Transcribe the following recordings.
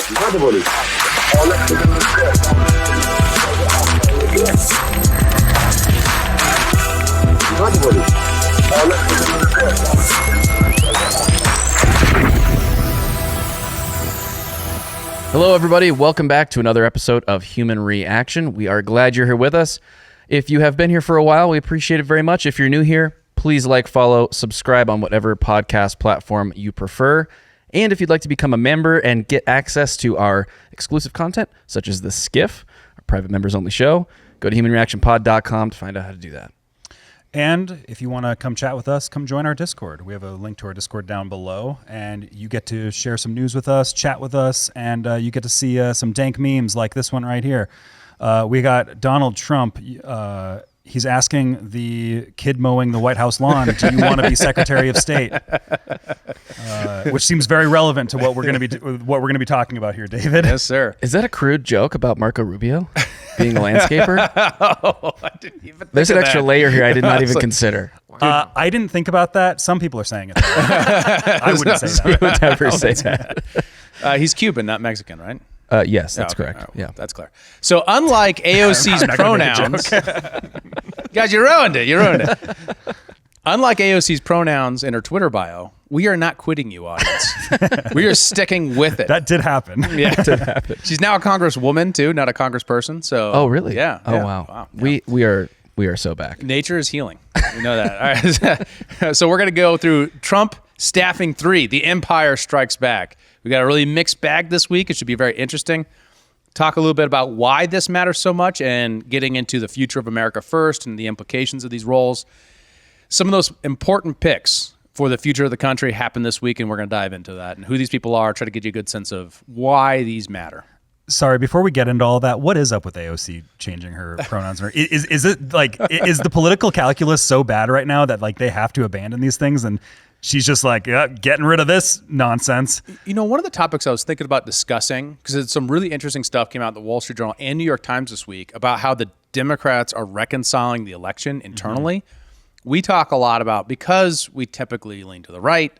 Hello, everybody. Welcome back to another episode of Human Reaction. We are glad you're here with us. If you have been here for a while, we appreciate it very much. If you're new here, please like, follow, subscribe on whatever podcast platform you prefer. And if you'd like to become a member and get access to our exclusive content, such as the Skiff, our private members only show, go to humanreactionpod.com to find out how to do that. And if you want to come chat with us, come join our Discord. We have a link to our Discord down below, and you get to share some news with us, chat with us, and you get to see some dank memes like this one right here. We got Donald Trump. He's asking the kid mowing the White House lawn, do you want to be Secretary of State? Which seems very relevant to what we're going to be talking about here, David. Yes, sir. Is that a crude joke about Marco Rubio being a landscaper? I didn't even think There's an of extra that. layer here I did not even like- consider. I didn't think about that. Some people are saying it. I wouldn't say that. You would never say that. He's Cuban, not Mexican, right? Yes, that's Okay, correct. all right, Yeah. that's clear. So unlike AOC's I'm not gonna make a pronouns, guys, you ruined it. Unlike AOC's pronouns in her Twitter bio, we are not quitting you, audience. We are sticking with it. That did happen. Yeah, did happen. She's now a congresswoman too, not a congressperson. So. Oh, really? Yeah. Oh, yeah. wow. Yeah. We are so back. Nature is healing. We know that. All right. So we're going to go through Trump staffing 3, the Empire Strikes Back. We got a really mixed bag this week. It should be very interesting. Talk a little bit about why this matters so much and getting into the future of America first and the implications of these roles. Some of those important picks for the future of the country happened this week, and we're going to dive into that and who these people are, try to get you a good sense of why these matter. Sorry, before we get into all that, what is up with AOC changing her pronouns? Is it like, is the political calculus so bad right now that like they have to abandon these things and she's just like, yeah, getting rid of this nonsense? You know, one of the topics I was thinking about discussing, because some really interesting stuff came out in the Wall Street Journal and New York Times this week about how the Democrats are reconciling the election internally. Mm-hmm. We talk a lot about, because we typically lean to the right,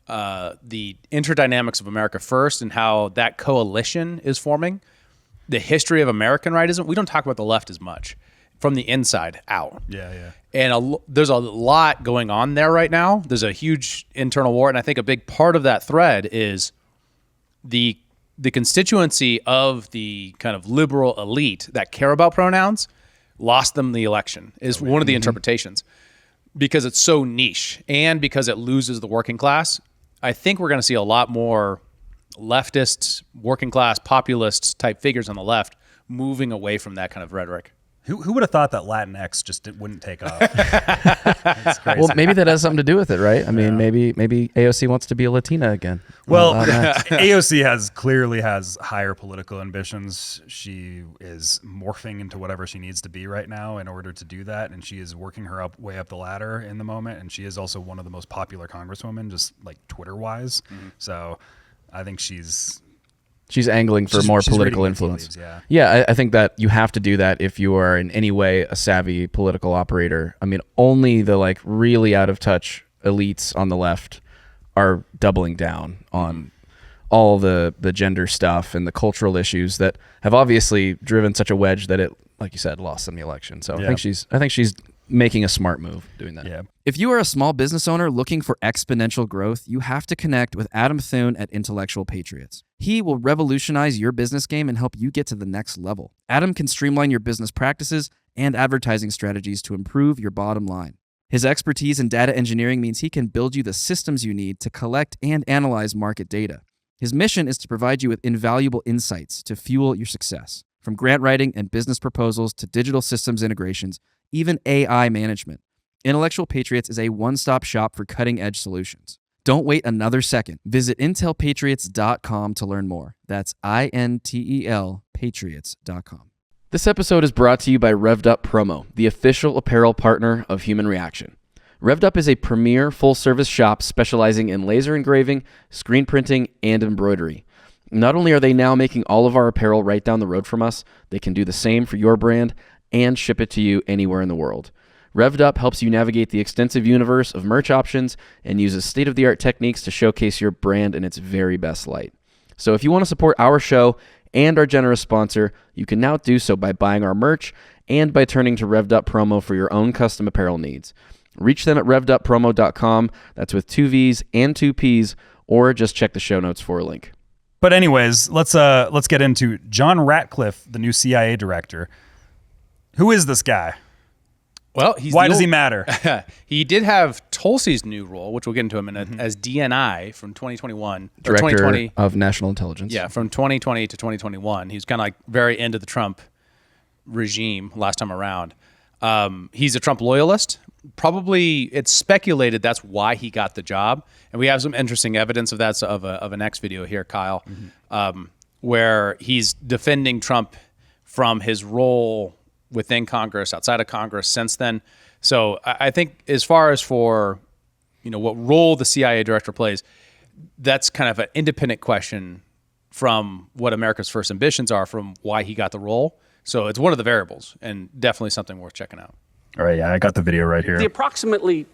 the interdynamics of America first and how that coalition is forming. The history of American rightism, we don't talk about the left as much from the inside out. Yeah. And there's a lot going on there right now. There's a huge internal war. And I think a big part of that thread is the constituency of the kind of liberal elite that care about pronouns lost them the election is one of the interpretations, because it's so niche and because it loses the working class. I think we're going to see a lot more leftist, working class, populist type figures on the left moving away from that kind of rhetoric. Who would have thought that Latinx just wouldn't take off? It's crazy. Well, maybe that has something to do with it, right? I mean, maybe AOC wants to be a Latina again. Well, AOC clearly has higher political ambitions. She is morphing into whatever she needs to be right now in order to do that, and she is working her way up the ladder in the moment. And she is also one of the most popular congresswomen, just like Twitter-wise. Mm-hmm. So I think she's angling for more political reading influence. leaves, Yeah, I think that you have to do that if you are in any way a savvy political operator. I mean, only the like really out of touch elites on the left are doubling down on all the gender stuff and the cultural issues that have obviously driven such a wedge that it, like you said, lost them the election. So Yeah. I think she's making a smart move doing that. Yeah. If you are a small business owner looking for exponential growth, you have to connect with Adam Thune at Intellectual Patriots. He will revolutionize your business game and help you get to the next level. Adam can streamline your business practices and advertising strategies to improve your bottom line. His expertise in data engineering means he can build you the systems you need to collect and analyze market data. His mission is to provide you with invaluable insights to fuel your success. From grant writing and business proposals to digital systems integrations, even AI management, Intellectual Patriots is a one-stop shop for cutting-edge solutions. Don't wait another second. Visit intelpatriots.com to learn more. That's INTEL patriots.com. This episode is brought to you by Revved Up Promo, the official apparel partner of Human Reaction. Revved Up is a premier full-service shop specializing in laser engraving, screen printing, and embroidery. Not only are they now making all of our apparel right down the road from us, they can do the same for your brand and ship it to you anywhere in the world. Revved Up helps you navigate the extensive universe of merch options and uses state-of-the-art techniques to showcase your brand in its very best light. So if you want to support our show and our generous sponsor, you can now do so by buying our merch and by turning to Revved Up Promo for your own custom apparel needs. Reach them at revveduppromo.com. That's with 2 V's and 2 P's, or just check the show notes for a link. But anyways, let's get into John Ratcliffe, the new CIA director. Who is this guy? Well, why does he matter? He did have Tulsi's new role, which we'll get into in a minute, as DNI from 2021. Director 2020. of National Intelligence. Yeah, from 2020 to 2021. He was kind of like very into the Trump regime last time around. He's a Trump loyalist. Probably it's speculated that's why he got the job. And we have some interesting evidence of that of a next video here, Kyle, where he's defending Trump from his role within Congress, outside of Congress since then. So I think as far as for, what role the CIA director plays, that's kind of an independent question from what America's first ambitions are, from why he got the role. So it's one of the variables and definitely something worth checking out. All right, yeah, I got the video right here. The approximately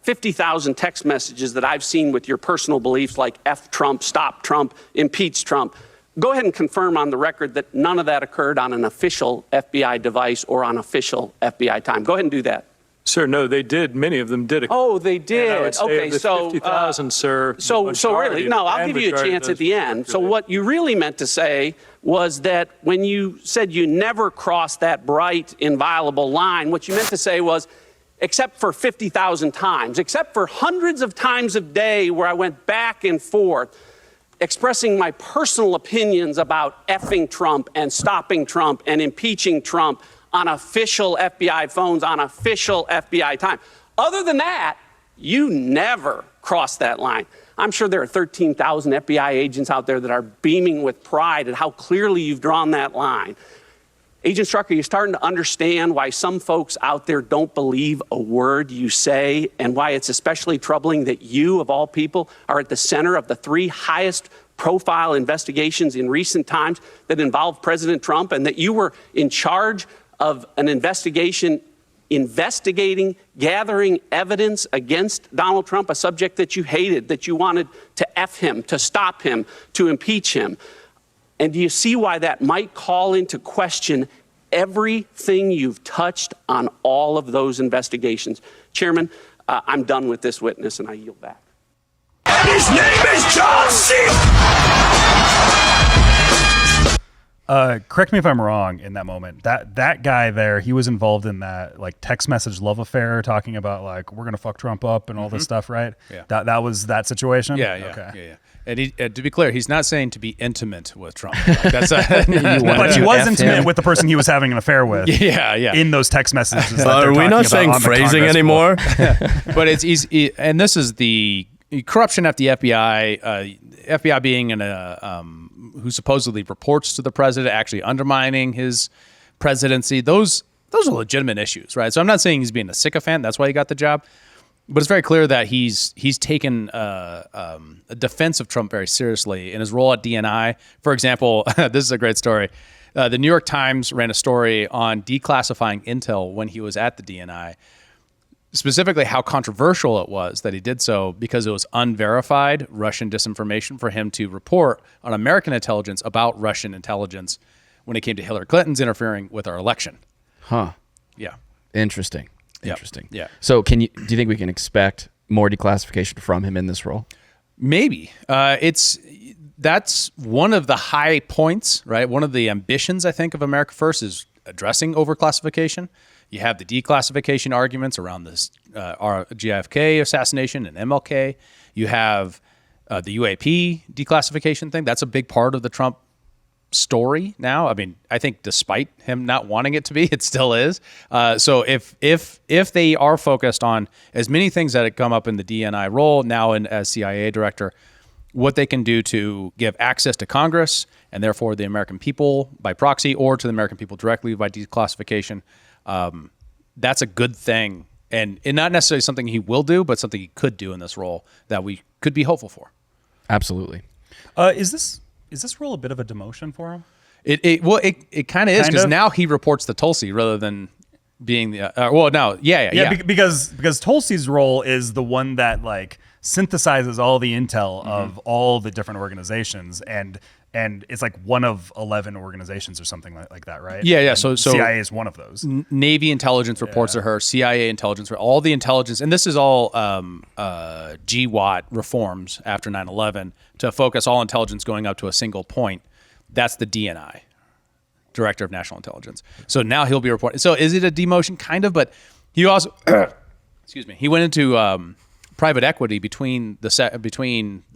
50,000 text messages that I've seen with your personal beliefs like F Trump, stop Trump, impeach Trump, go ahead and confirm on the record that none of that occurred on an official FBI device or on official FBI time. Go ahead and do that. Sir, no, they did. Many of them did. Oh, they did. And I would say Okay, of the so 50,000, sir. So really, no, I'll give you a chance at the end. So what you really meant to say was that when you said you never crossed that bright, inviolable line, what you meant to say was, except for 50,000 times, except for hundreds of times a day where I went back and forth, expressing my personal opinions about effing Trump and stopping Trump and impeaching Trump on official FBI phones, on official FBI time. Other than that, you never crossed that line. I'm sure there are 13,000 FBI agents out there that are beaming with pride at how clearly you've drawn that line. Agent Strucker, you're starting to understand why some folks out there don't believe a word you say, and why it's especially troubling that you, of all people, are at the center of the 3 highest profile investigations in recent times that involve President Trump, and that you were in charge of an investigation investigating, gathering evidence against Donald Trump, a subject that you hated, that you wanted to F him, to stop him, to impeach him. And do you see why that might call into question everything you've touched on all of those investigations? Chairman, I'm done with this witness and I yield back. His name is John C. Correct me if I'm wrong in that moment. That guy there, he was involved in that like text message love affair, talking about like we're gonna fuck Trump up and all this stuff, right? Yeah. That was that situation. Yeah. Okay. Yeah. And to be clear, he's not saying to be intimate with Trump. Like that's But he was intimate with the person he was having an affair with. Yeah. In those text messages. that Are they're we talking not about saying on the phrasing Congress anymore? But it's easy, and this is the corruption at the FBI. FBI being who supposedly reports to the president, actually undermining his presidency. Those are legitimate issues, right? So I'm not saying he's being a sycophant. That's why he got the job. But it's very clear that he's taken a defense of Trump very seriously in his role at DNI. For example, this is a great story. The New York Times ran a story on declassifying intel when he was at the DNI, specifically how controversial it was that he did so because it was unverified Russian disinformation for him to report on American intelligence about Russian intelligence when it came to Hillary Clinton's interfering with our election. Huh. Yeah. Interesting. Yep. Interesting. Yeah. So do you think we can expect more declassification from him in this role? Maybe. That's one of the high points, right? One of the ambitions, I think, of America First is addressing overclassification. You have the declassification arguments around this JFK assassination and MLK. You have the UAP declassification thing. That's a big part of the Trump story now. I mean, I think despite him not wanting it to be, it still is. So if they are focused on as many things that have come up in the DNI role now as CIA director, what they can do to give access to Congress and therefore the American people by proxy or to the American people directly by declassification, that's a good thing. And not necessarily something he will do, but something he could do in this role that we could be hopeful for. Absolutely. Is this role a bit of a demotion for him? It kind of is, because now he reports to Tulsi rather than being the because Tulsi's role is the one that like synthesizes all the intel of all the different organizations, and it's like one of 11 organizations or something like that, right? Yeah. And So CIA is one of those. Navy intelligence reports to her, CIA intelligence, all the intelligence, and this is all GWAT reforms after 9/11 to focus all intelligence going up to a single point. That's the DNI, Director of National Intelligence. So now he'll be reporting. So is it a demotion? Kind of, but he also, excuse me, he went into private equity between the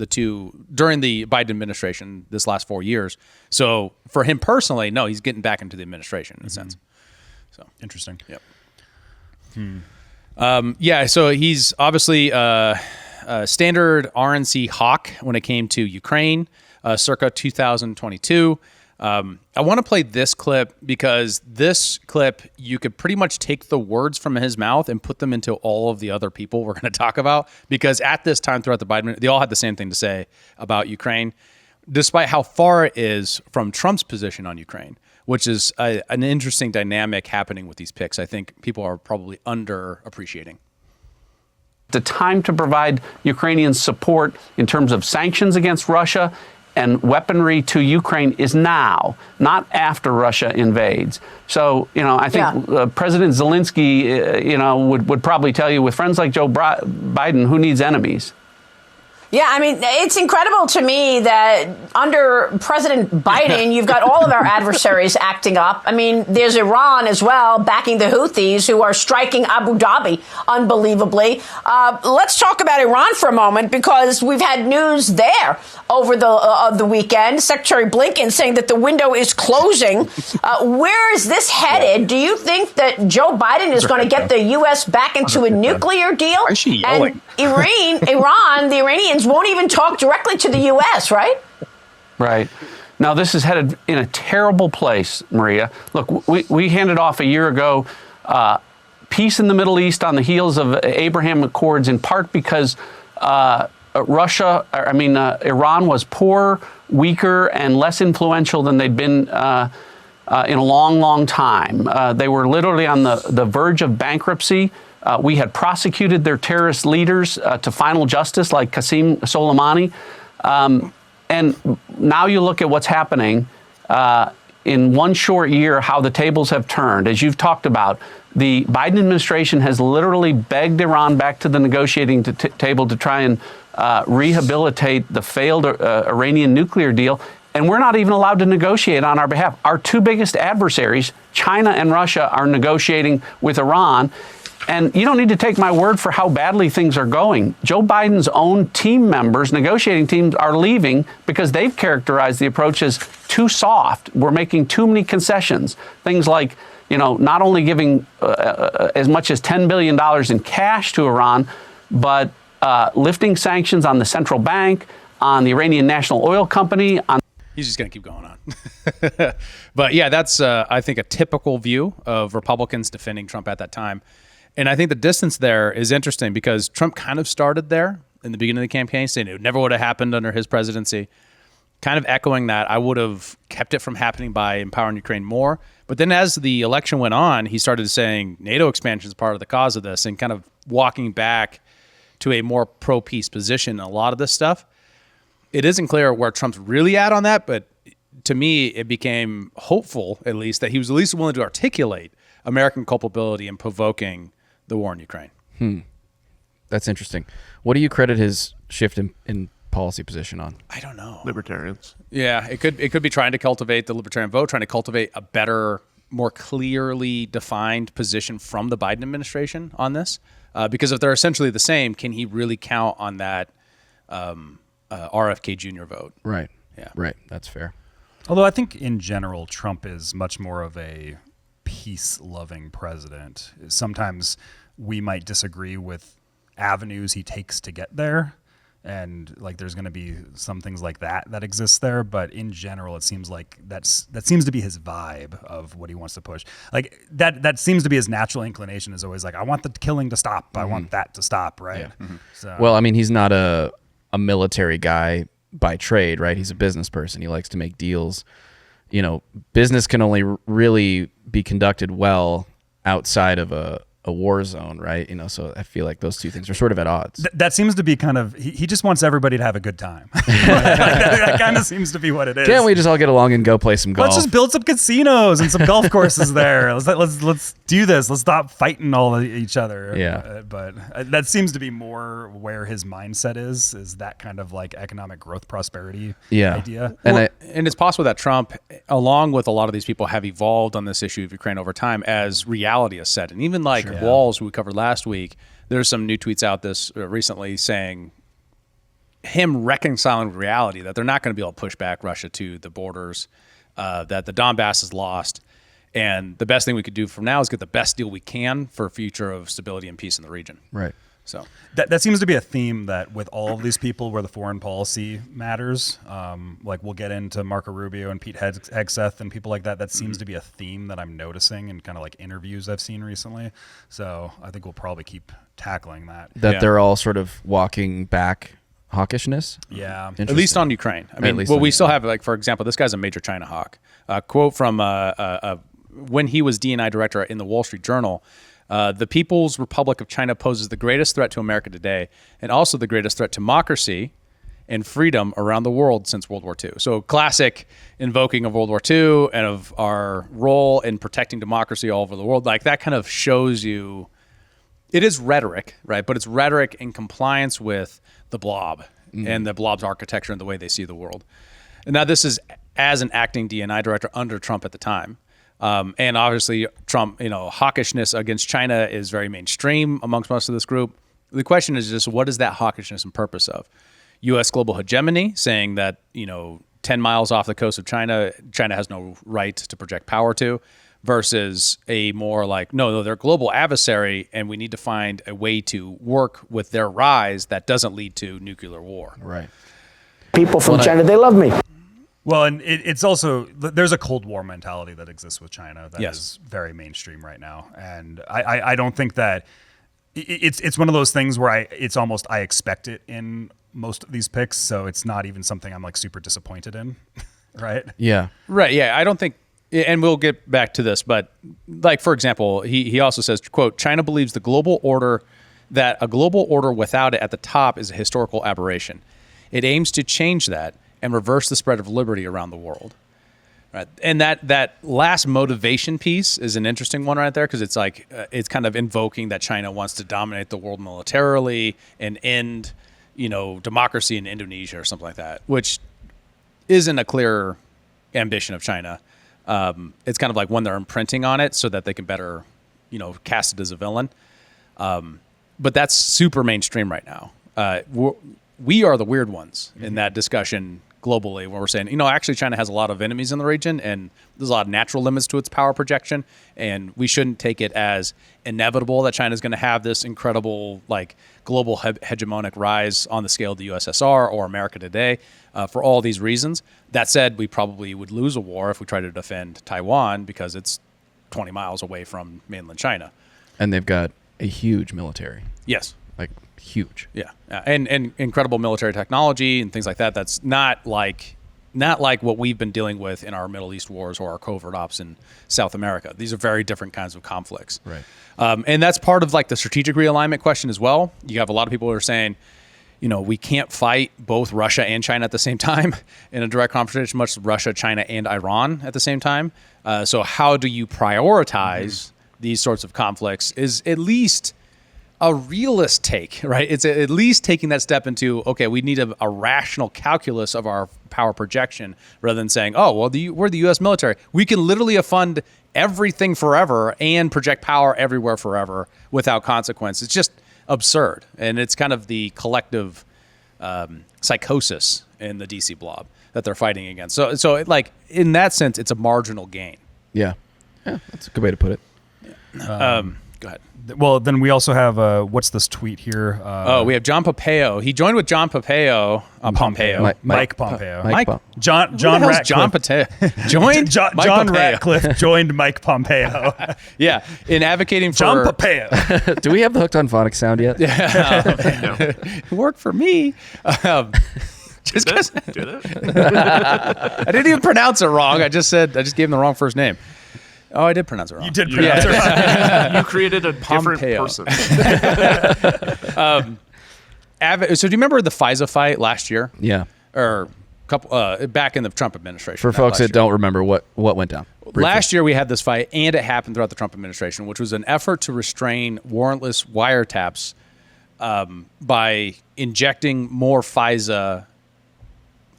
two during the Biden administration this last 4 years. So for him personally, no, he's getting back into the administration in a sense. So Interesting. Yep. So he's obviously standard RNC hawk when it came to Ukraine, circa 2022. I want to play this clip because this clip, you could pretty much take the words from his mouth and put them into all of the other people we're going to talk about, because at this time throughout the Biden, they all had the same thing to say about Ukraine, despite how far it is from Trump's position on Ukraine, which is an interesting dynamic happening with these picks. I think people are probably underappreciating. The time to provide Ukrainians support in terms of sanctions against Russia and weaponry to Ukraine is now, not after Russia invades. So, I think President Zelensky, would probably tell you, with friends like Joe Biden, who needs enemies? Yeah, I mean, it's incredible to me that under President Biden, you've got all of our adversaries acting up. I mean, there's Iran as well, backing the Houthis, who are striking Abu Dhabi unbelievably. Let's talk about Iran for a moment, because we've had news there over the weekend. Secretary Blinken saying that the window is closing. Where is this headed? Do you think that Joe Biden is going to get the U.S. back into a nuclear deal? Why is she yelling? And Iran, the Iranians won't even talk directly to the U.S., right? Right. Now, this is headed in a terrible place, Maria. Look, we handed off a year ago peace in the Middle East on the heels of Abraham Accords, in part because Iran was poorer, weaker, and less influential than they'd been in a long, long time. They were literally on the verge of bankruptcy. We had prosecuted their terrorist leaders to final justice, like Qasem Soleimani. And now you look at what's happening in one short year, how the tables have turned. As you've talked about, the Biden administration has literally begged Iran back to the negotiating table to try and rehabilitate the failed Iranian nuclear deal. And we're not even allowed to negotiate on our behalf. Our two biggest adversaries, China and Russia, are negotiating with Iran. And you don't need to take my word for how badly things are going. Joe Biden's own team members, negotiating teams, are leaving because they've characterized the approach as too soft. We're making too many concessions. Things like, not only giving as much as $10 billion in cash to Iran, but lifting sanctions on the central bank, on the Iranian National Oil Company. He's just going to keep going on. But yeah, that's, I think, a typical view of Republicans defending Trump at that time. And I think the distance there is interesting because Trump kind of started there in the beginning of the campaign, saying it never would have happened under his presidency, kind of echoing that I would have kept it from happening by empowering Ukraine more. But then as the election went on, he started saying NATO expansion is part of the cause of this and kind of walking back to a more pro-peace position in a lot of this stuff. It isn't clear where Trump's really at on that, but to me, it became hopeful, at least, that he was at least willing to articulate American culpability in provoking the war in Ukraine. That's interesting. What do you credit his shift in policy position on? I don't know. Libertarians. Yeah, it could be trying to cultivate the libertarian vote, trying to cultivate a better, more clearly defined position from the Biden administration on this. Because if they're essentially the same, can he really count on that RFK Jr. vote? Right. Yeah. Right. That's fair. Although I think in general, Trump is much more of a peace-loving president. Sometimes we might disagree with avenues he takes to get there, and like there's going to be some things like that exist there. But in general, it seems like that seems to be his vibe of what he wants to push. Like that seems to be his natural inclination. Is always like, I want the killing to stop. I want that to stop. Right. Yeah. So, Well, I mean, he's not a military guy by trade, right? He's a business person. He likes to make deals. Business can only really be conducted well outside of a a war zone, right? So I feel like those two things are sort of at odds. That seems to be kind of, he just wants everybody to have a good time. that kind of seems to be what it is. Can't we just all get along and go play some golf? Let's just build some casinos and some golf courses there. Let's do this. Let's stop fighting all of each other. Yeah. But that seems to be more where his mindset is that kind of like economic growth prosperity idea. And it's possible that Trump, along with a lot of these people, have evolved on this issue of Ukraine over time as reality has set. And even like Walls, who we covered last week, there's some new tweets out this recently saying him reconciling with reality that they're not going to be able to push back Russia to the borders, that the Donbass is lost. And the best thing we could do from now is get the best deal we can for a future of stability and peace in the region. Right. So that seems to be a theme that with all of these people where the foreign policy matters, like we'll get into Marco Rubio and Pete Hegseth and people like that. That seems to be a theme that I'm noticing in kind of like interviews I've seen recently. So I think we'll probably keep tackling that. They're all sort of walking back hawkishness. Yeah. At least on Ukraine. I mean, we still have, like, for example, this guy's a major China hawk. Quote from when he was D&I director in the Wall Street Journal, the People's Republic of China poses the greatest threat to America today and also the greatest threat to democracy and freedom around the world since World War II. So classic invoking of World War II and of our role in protecting democracy all over the world. Like that kind of shows you, it is rhetoric, right? But it's rhetoric in compliance with the blob and the blob's architecture and the way they see the world. And now this is as an acting D&I director under Trump at the time. And obviously Trump, hawkishness against China is very mainstream amongst most of this group. The question is just, what is that hawkishness and purpose of? U.S. global hegemony, saying that, 10 miles off the coast of China, China has no right to project power to, versus a more like, no, they're a global adversary and we need to find a way to work with their rise that doesn't lead to nuclear war. Right. People from China, they love me. Well, and it's also, there's a Cold War mentality that exists with China that is very mainstream right now. And I don't think that, it's one of those things where it's almost, I expect it in most of these picks. So it's not even something I'm like super disappointed in, right? Yeah. Right, yeah. I don't think, and we'll get back to this, but like, for example, he also says, quote, China believes that a global order without it at the top is a historical aberration. It aims to change that and reverse the spread of liberty around the world. Right. And that last motivation piece is an interesting one right there, because it's like it's kind of invoking that China wants to dominate the world militarily and end, democracy in Indonesia or something like that, which isn't a clear ambition of China. It's kind of like when they're imprinting on it so that they can better, cast it as a villain. But that's super mainstream right now. We are the weird ones in that discussion globally, where we're saying, actually China has a lot of enemies in the region and there's a lot of natural limits to its power projection. And we shouldn't take it as inevitable that China is going to have this incredible, like, global hegemonic rise on the scale of the USSR or America today for all these reasons. That said, we probably would lose a war if we try to defend Taiwan because it's 20 miles away from mainland China. And they've got a huge military. Yes. Like, huge. Yeah. And incredible military technology and things like that. That's not like what we've been dealing with in our Middle East wars or our covert ops in South America. These are very different kinds of conflicts. Right. And that's part of like the strategic realignment question as well. You have a lot of people who are saying, we can't fight both Russia and China at the same time in a direct confrontation, much Russia, China, and Iran at the same time. So how do you prioritize these sorts of conflicts is at least a realist take, right? It's at least taking that step into, okay, we need a rational calculus of our power projection rather than saying, oh, well, we're the U.S. military. We can literally fund everything forever and project power everywhere forever without consequence. It's just absurd. And it's kind of the collective psychosis in the DC blob that they're fighting against. So like, in that sense, it's a marginal gain. Yeah. Yeah, that's a good way to put it. Go ahead. Well, then we also have, what's this tweet here? We have John Pompeo. He joined with John Pompeo. Pompeo. Mike Pompeo. John Ratcliffe. John Pompeo. Joined John Pompeo. Ratcliffe joined Mike Pompeo. Yeah, in advocating for... John Pompeo. Do we have the Hooked on Phonics sound yet? Yeah. It worked for me. Just because I didn't even pronounce it wrong. I just gave him the wrong first name. Oh, I did pronounce it wrong. You did pronounce it wrong. You created a different Pompeo. person. So do you remember the FISA fight last year? Yeah. Or back in the Trump administration? For folks that don't remember what went down. Briefly. Last year we had this fight, and it happened throughout the Trump administration, which was an effort to restrain warrantless wiretaps by injecting more FISA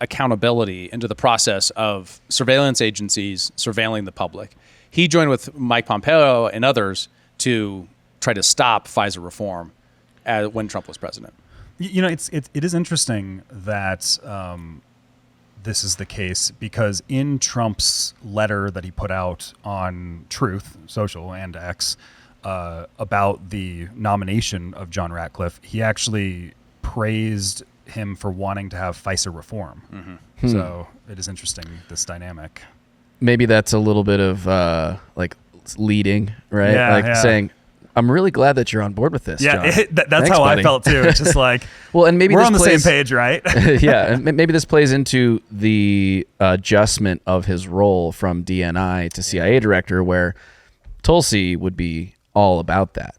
accountability into the process of surveillance agencies surveilling the public. He joined with Mike Pompeo and others to try to stop FISA reform when Trump was president. You know, it is interesting that this is the case because in Trump's letter that he put out on Truth Social and X about the nomination of John Ratcliffe, he actually praised him for wanting to have FISA reform. Mm-hmm. So it is interesting, this dynamic. Maybe that's a little bit of like leading, right? Saying, I'm really glad that you're on board with this. Yeah, John. That's Thanks, how buddy. I felt too. It's just like, well, and maybe we're this on the plays, same page, right? Yeah, and maybe this plays into the adjustment of his role from DNI to CIA director, where Tulsi would be all about that,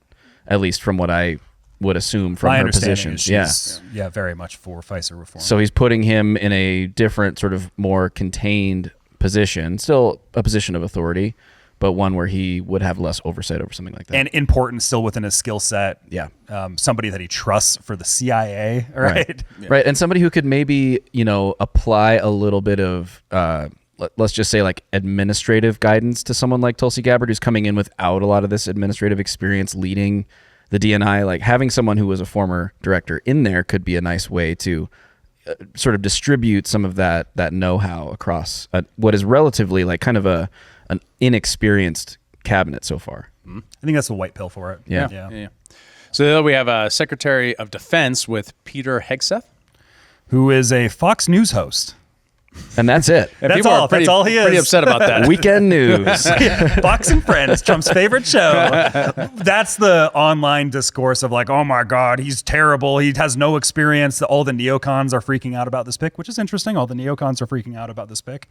at least from what I would assume from My her understanding position. is she's very much for FISA reform. So he's putting him in a different, sort of more contained position, still a position of authority, but one where he would have less oversight over something like that. And important still within his skill set. Yeah. Somebody that he trusts for the CIA, right? Right. Yeah. Right. And somebody who could maybe, apply a little bit of, let's just say like administrative guidance to someone like Tulsi Gabbard, who's coming in without a lot of this administrative experience leading the DNI. Like having someone who was a former director in there could be a nice way to sort of distribute some of that know-how across what is relatively like kind of an inexperienced cabinet so far. I think that's the white pill for it. Yeah. So we have a Secretary of Defense with Peter Hegseth, who is a Fox News host. And that's it. And that's all. That's all he is. Pretty upset about that. Weekend news. Fox and Friends, Trump's favorite show. That's the online discourse of like, oh my God, he's terrible. He has no experience. All the neocons are freaking out about this pick, which is interesting. All the neocons are freaking out about this pick.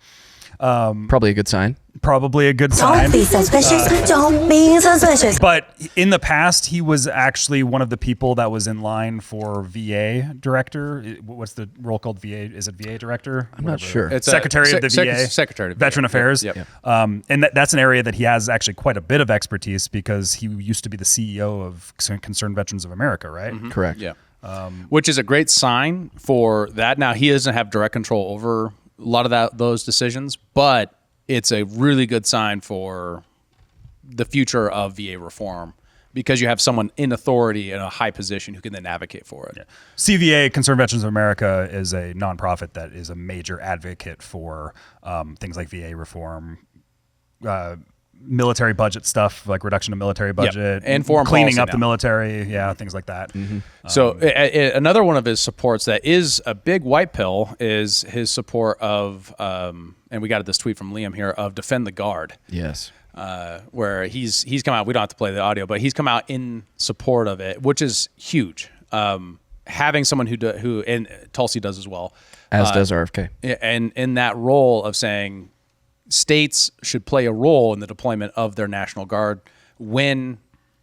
Probably a good sign. Probably a good sign. Don't be suspicious. Don't be suspicious. But in the past, he was actually one of the people that was in line for VA director. What's the role called? VA? Is it VA director? I'm not sure. It's Secretary of the VA. Secretary of Veteran VA. Affairs. Yep. And that's an area that he has actually quite a bit of expertise because he used to be the CEO of Concerned Veterans of America, right? Mm-hmm. Correct. Yeah. Which is a great sign for that. Now, he doesn't have direct control over a lot of those decisions, but it's a really good sign for the future of VA reform because you have someone in authority in a high position who can then advocate for it. Yeah. CVA, Concerned Veterans of America, is a nonprofit that is a major advocate for things like VA reform, military budget stuff, like reduction of military budget, and foreign cleaning policy up now. the military, things like that. Mm-hmm. So another one of his supports that is a big white pill is his support of, and we got this tweet from Liam here, of Defend the Guard. Yes. Where he's come out, we don't have to play the audio, but he's come out in support of it, which is huge. Having someone who and Tulsi does as well. As does RFK. And in that role of saying states should play a role in the deployment of their National Guard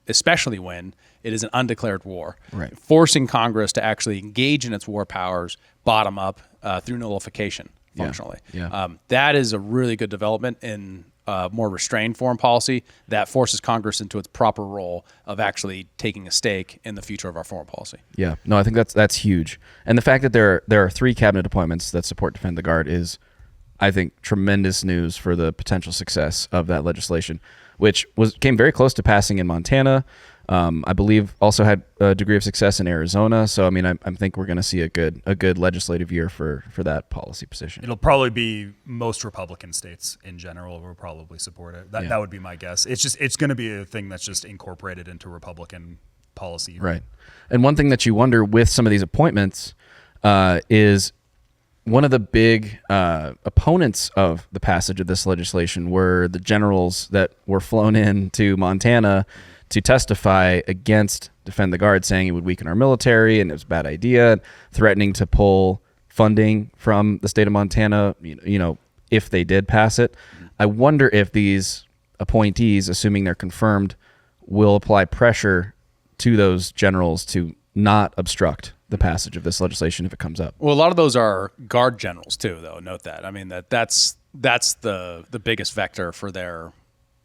especially when it is an undeclared war. Right. Forcing Congress to actually engage in its war powers bottom up through nullification functionally. Yeah. That is a really good development in more restrained foreign policy that forces Congress into its proper role of actually taking a stake in the future of our foreign policy. Yeah. No, I think that's huge. And the fact that there are 3 cabinet appointments that support Defend the Guard is, I think, tremendous news for the potential success of that legislation, which came very close to passing in Montana. I believe also had a degree of success in Arizona. So, I mean, I think we're going to see a good legislative year for that policy position. It'll probably be most Republican states in general will probably support it. That would be my guess. It's going to be a thing that's just incorporated into Republican policy. Right. And one thing that you wonder with some of these appointments is one of the big opponents of the passage of this legislation were the generals that were flown in to Montana to testify against Defend the Guard, saying it would weaken our military and it was a bad idea, threatening to pull funding from the state of Montana, if they did pass it. I wonder if these appointees, assuming they're confirmed, will apply pressure to those generals to not obstruct the passage of this legislation if it comes up. Well, a lot of those are guard generals too, though. Note that. I mean, that's the biggest vector for their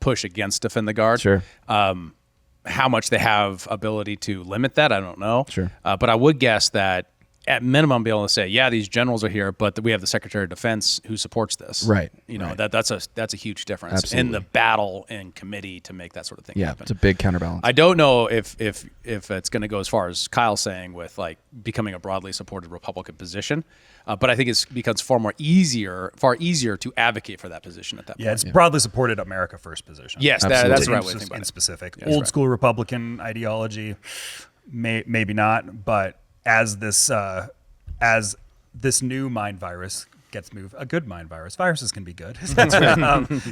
push against defend the guard. Sure. How much they have ability to limit that, I don't know. Sure. But I would guess that at minimum be able to say, yeah, these generals are here, but we have the Secretary of Defense who supports this. Right. You know, right. that's a huge difference Absolutely. in the battle and committee to make that sort of thing happen. It's a big counterbalance. I don't know if it's going to go as far as Kyle's saying with like becoming a broadly supported Republican position, but I think it becomes far easier to advocate for that position at that point. Yeah, it's broadly supported America First position. Yes, that's the right way to think about in it. specific. Yes, Old right. school Republican ideology, maybe not, but as this new mind virus gets moved, a good mind virus, viruses can be good.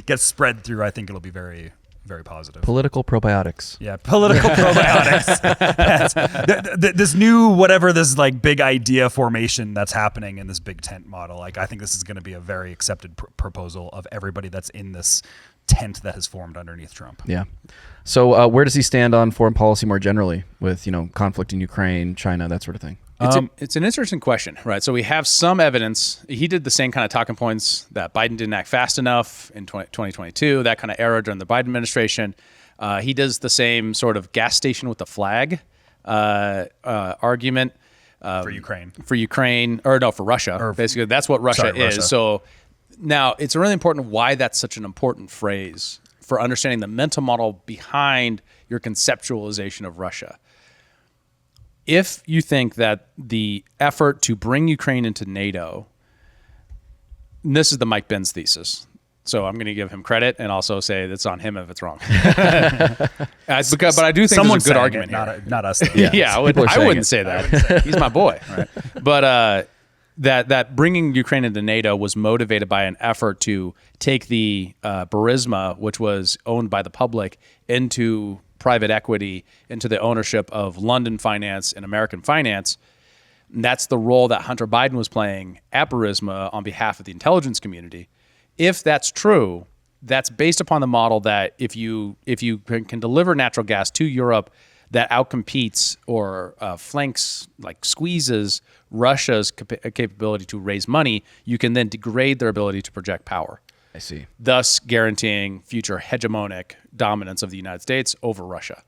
Gets spread through, I think it'll be very, very positive. Political probiotics. Yeah, political probiotics. This new whatever this like big idea formation that's happening in this big tent model. Like I think this is going to be a very accepted proposal of everybody that's in this tent that has formed underneath Trump. Yeah. So where does he stand on foreign policy more generally with, conflict in Ukraine, China, that sort of thing? It's an interesting question, right? So we have some evidence. He did the same kind of talking points that Biden didn't act fast enough in 2022, that kind of era during the Biden administration. He does the same sort of gas station with the flag argument. For Ukraine. For Russia. Basically, that's what Russia is. Russia. So now it's really important why that's such an important phrase for understanding the mental model behind your conceptualization of Russia. If you think that the effort to bring Ukraine into NATO, and this is the Mike Benz thesis, so I'm going to give him credit and also say that's on him if it's wrong. But I do think there's a good argument here. Not us. Yeah, I wouldn't say that. He's my boy. Right? But that bringing Ukraine into NATO was motivated by an effort to take the Burisma, which was owned by the public, into private equity, into the ownership of London finance and American finance. And that's the role that Hunter Biden was playing at Burisma on behalf of the intelligence community. If that's true, that's based upon the model that if you can deliver natural gas to Europe that outcompetes or flanks, like squeezes Russia's capability to raise money, you can then degrade their ability to project power. I see. Thus guaranteeing future hegemonic dominance of the United States over Russia.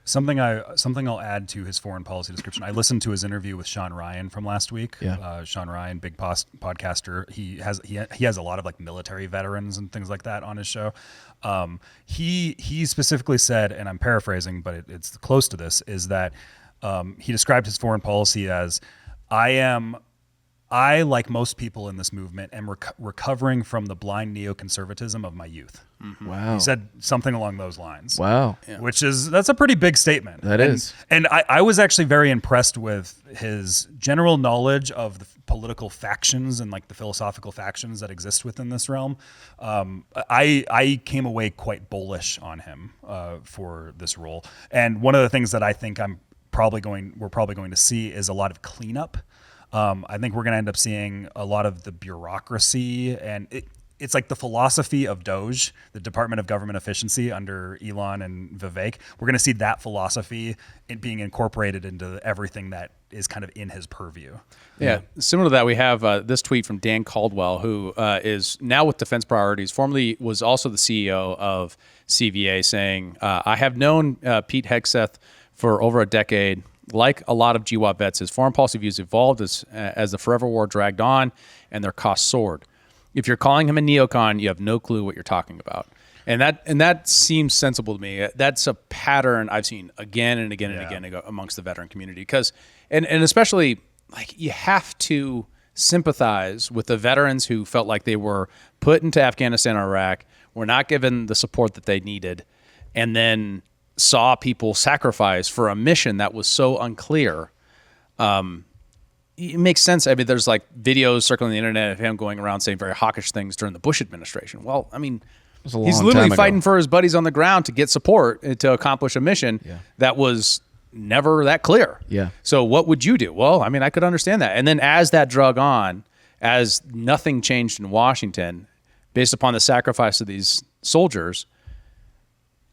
Something I'll add to his foreign policy description. I listened to his interview with Sean Ryan from last week. Yeah. Sean Ryan, big podcaster. He has a lot of like military veterans and things like that on his show. He specifically said, and I'm paraphrasing, but it's close to this, is that he described his foreign policy as I, like most people in this movement, am recovering from the blind neoconservatism of my youth. Mm-hmm. Wow. He said something along those lines. Wow. Yeah. That's a pretty big statement. That is. And I was actually very impressed with his general knowledge of the political factions and like the philosophical factions that exist within this realm. I came away quite bullish on him for this role. And one of the things that I think we're probably going to see is a lot of cleanup. I think we're going to end up seeing a lot of the bureaucracy, and it's like the philosophy of DOGE, the Department of Government Efficiency under Elon and Vivek. We're going to see that philosophy being incorporated into everything that is kind of in his purview. Yeah. Similar to that, we have this tweet from Dan Caldwell, who is now with Defense Priorities, formerly was also the CEO of CVA, saying, I have known Pete Hegseth for over a decade. Like a lot of GWAT vets, his foreign policy views evolved as the forever war dragged on and their costs soared. If you're calling him a neocon, you have no clue what you're talking about. And that seems sensible to me. That's a pattern I've seen again and again and again amongst the veteran community. And especially, like, you have to sympathize with the veterans who felt like they were put into Afghanistan or Iraq, were not given the support that they needed, and then saw people sacrifice for a mission that was so unclear. It makes sense. I mean, there's like videos circling the internet of him going around saying very hawkish things during the Bush administration. Well, I mean, he's literally fighting for his buddies on the ground to get support to accomplish a mission that was never that clear. Yeah. So what would you do? Well, I mean, I could understand that. And then as that drug on, as nothing changed in Washington, based upon the sacrifice of these soldiers,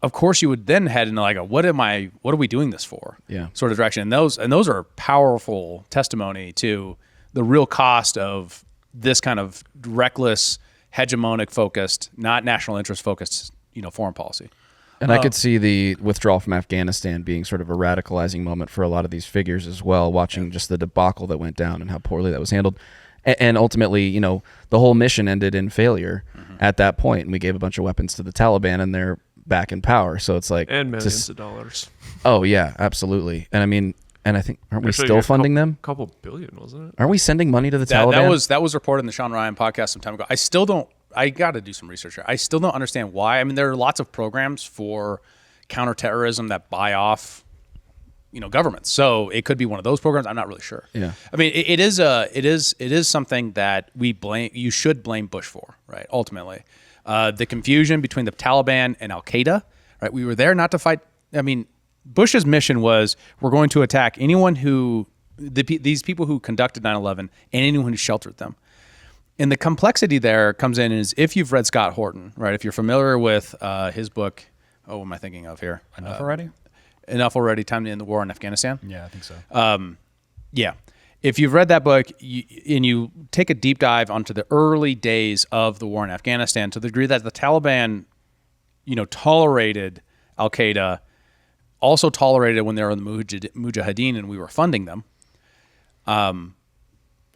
of course you would then head into like what are we doing this for? Yeah. Sort of direction. And those are powerful testimony to the real cost of this kind of reckless, hegemonic focused, not national interest focused, foreign policy. And I could see the withdrawal from Afghanistan being sort of a radicalizing moment for a lot of these figures as well, watching just the debacle that went down and how poorly that was handled. And ultimately, the whole mission ended in failure at that point, and we gave a bunch of weapons to the Taliban, and they're back in power. So it's like... And millions of dollars. Oh, yeah, absolutely. And I mean... And I think, aren't we still funding them? A couple billion, wasn't it? Aren't we sending money to the Taliban? That was reported in the Sean Ryan podcast some time ago. I got to do some research here. I still don't understand why. I mean, there are lots of programs for counterterrorism that buy off, governments. So it could be one of those programs. I'm not really sure. Yeah. I mean, it is something that you should blame Bush for, right? Ultimately, the confusion between the Taliban and Al Qaeda, right? We were there not to fight. I mean, Bush's mission was we're going to attack anyone these people who conducted 9/11 and anyone who sheltered them. And the complexity there comes in is if you've read Scott Horton, right? If you're familiar with his book, what am I thinking of here? Enough Already? Enough Already, Time to End the War in Afghanistan? Yeah, I think so. Yeah. If you've read that book and you take a deep dive onto the early days of the war in Afghanistan to the degree that the Taliban, tolerated Al-Qaeda, also tolerated when they were in the Mujahideen and we were funding them,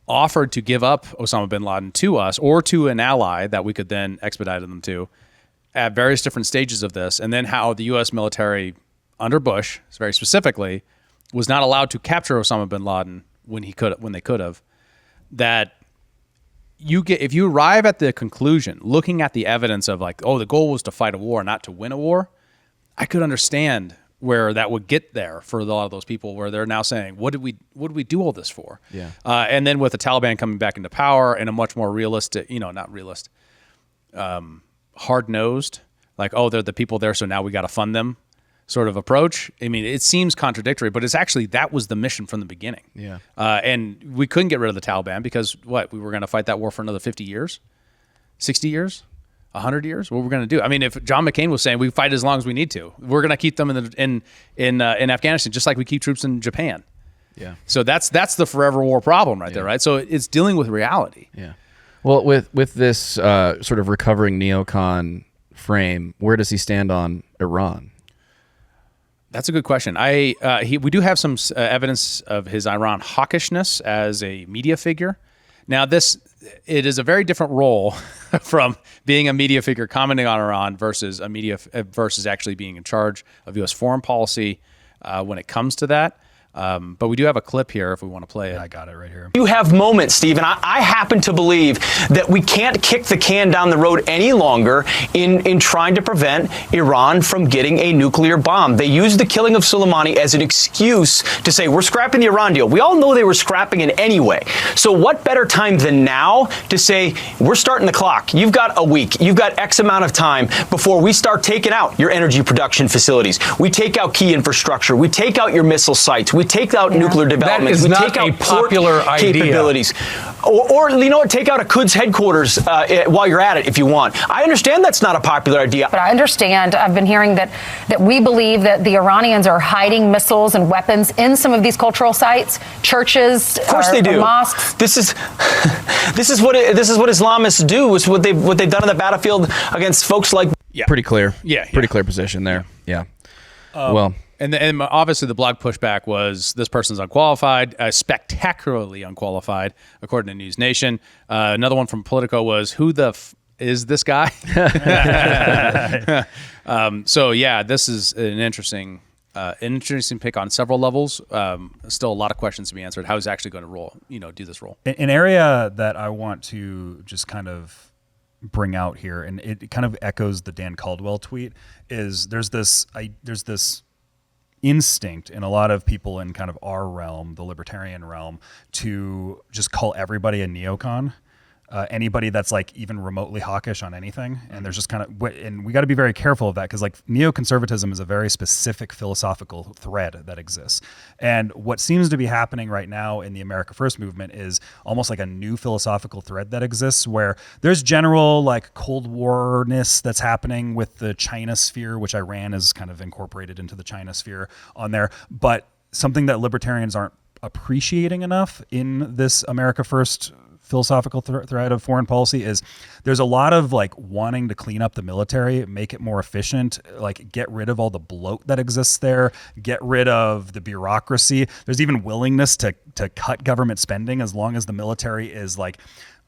offered to give up Osama bin Laden to us or to an ally that we could then expedite them to at various different stages of this, and then how the U.S. military under Bush, very specifically, was not allowed to capture Osama bin Laden when they could have. That if you arrive at the conclusion, looking at the evidence of like, the goal was to fight a war, not to win a war, I could understand where that would get there for a lot of those people, where they're now saying, what did we do all this for? Yeah. And then with the Taliban coming back into power and a much more realistic, not realist, hard-nosed, like, they're the people there, so now we got to fund them sort of approach. I mean, it seems contradictory, but it's actually, that was the mission from the beginning. Yeah. And we couldn't get rid of the Taliban because we were going to fight that war for another 50 years, 60 years? 100 years? What we're going to do? I mean, if John McCain was saying we fight as long as we need to, we're going to keep them in Afghanistan, just like we keep troops in Japan. Yeah. So that's the forever war problem right there, right? So it's dealing with reality. Yeah. Well, with this sort of recovering neocon frame, where does he stand on Iran? That's a good question. We do have some evidence of his Iran hawkishness as a media figure. Now, it is a very different role from being a media figure commenting on Iran versus actually being in charge of U.S. foreign policy when it comes to that. But we do have a clip here if we want to play it. I got it right here. You have moments, Steve, and I happen to believe that we can't kick the can down the road any longer in trying to prevent Iran from getting a nuclear bomb. They used the killing of Soleimani as an excuse to say, we're scrapping the Iran deal. We all know they were scrapping it anyway. So what better time than now to say, we're starting the clock. You've got a week. You've got X amount of time before we start taking out your energy production facilities. We take out key infrastructure. We take out your missile sites. We take out nuclear developments. We take out popular capabilities. Or take out a Quds headquarters while you're at it if you want. I understand that's not a popular idea. But I understand, I've been hearing that we believe that the Iranians are hiding missiles and weapons in some of these cultural sites, churches, of course they do. Mosques. This is what Islamists do. Is what they've done on the battlefield against folks like. Yeah. Pretty clear. Yeah. Pretty clear position there. Yeah. Well. And obviously the blog pushback was this person's unqualified, spectacularly unqualified, according to News Nation. Another one from Politico was, who the is this guy? So yeah, this is an interesting pick on several levels. Still a lot of questions to be answered. How he's actually going to do this role. An area that I want to just kind of bring out here, and it kind of echoes the Dan Caldwell tweet, is there's this instinct in a lot of people in kind of our realm, the libertarian realm, to just call everybody a neocon. anybody that's like even remotely hawkish on anything. And there's just kind of, and we got to be very careful of that because like neoconservatism is a very specific philosophical thread that exists. And what seems to be happening right now in the America First movement is almost like a new philosophical thread that exists where there's general like Cold War-ness that's happening with the China sphere, which Iran is kind of incorporated into the China sphere on there. But something that libertarians aren't appreciating enough in this America First philosophical thread of foreign policy is there's a lot of like wanting to clean up the military, make it more efficient, like get rid of all the bloat that exists there, get rid of the bureaucracy. There's even willingness to cut government spending as long as the military is like,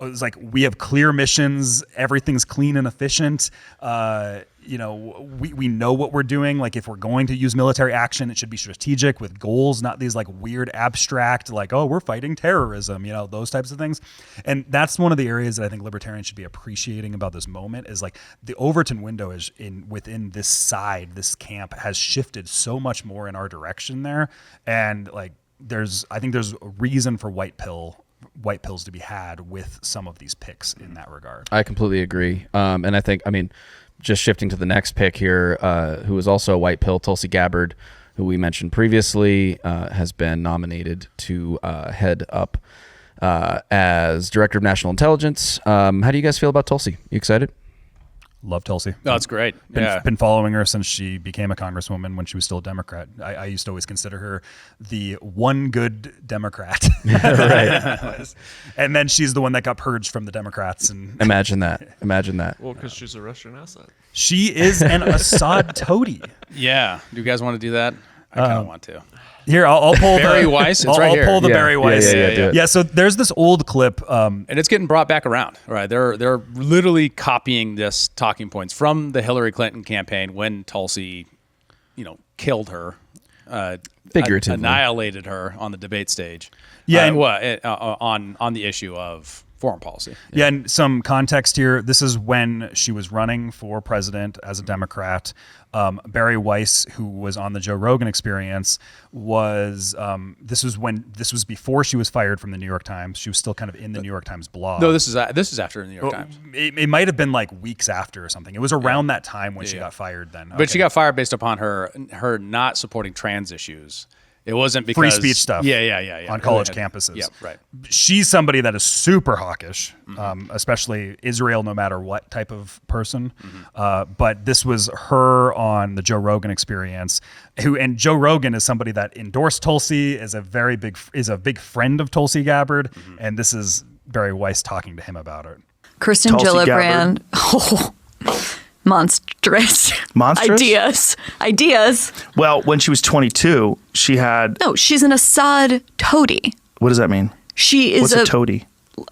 it's like we have clear missions, everything's clean and efficient. We know what we're doing. Like if we're going to use military action, it should be strategic with goals, not these like weird abstract, like, oh, we're fighting terrorism, those types of things. And that's one of the areas that I think libertarians should be appreciating about this moment is like the Overton window is within this side, this camp has shifted so much more in our direction there. And like, I think there's a reason for white pills to be had with some of these picks in that regard. I completely agree. And I think, just shifting to the next pick here, who is also a white pill, Tulsi Gabbard, who we mentioned previously, has been nominated to head up as Director of National Intelligence. How do you guys feel about Tulsi? You excited? Love Tulsi. Oh, that's great. Been following her since she became a congresswoman when she was still a Democrat. I used to always consider her the one good Democrat. Right. And then she's the one that got purged from the Democrats. And Imagine that. Well, because she's a Russian asset. She is an Assad toady. Yeah. Do you guys want to do that? I kind of want to. Here, I'll pull Barry Weiss. It's right I'll here. pull the Barry Weiss. Yeah. So there's this old clip, and it's getting brought back around. Right? They're literally copying this talking points from the Hillary Clinton campaign when Tulsi, killed her, figuratively annihilated her on the debate stage. Yeah, on the issue of foreign policy. Yeah, and some context here. This is when she was running for president as a Democrat. Barry Weiss, who was on the Joe Rogan Experience, was this was before she was fired from the New York Times. She was still kind of in the New York Times blog. No, this is after the New York Times. It might have been like weeks after or something. It was around that time when she got fired. Then, but she got fired based upon her not supporting trans issues. It wasn't because free speech stuff. Yeah. On college campuses. Yeah, right. She's somebody that is super hawkish, especially Israel, no matter what type of person. But this was her on the Joe Rogan Experience, and Joe Rogan is somebody that endorsed Tulsi, is a big friend of Tulsi Gabbard, and this is Barry Weiss talking to him about it. Kirsten Gillibrand. Monstrous ideas. Well, when she was 22, she had... No, she's an Assad toady. What does that mean? She is What's a toady?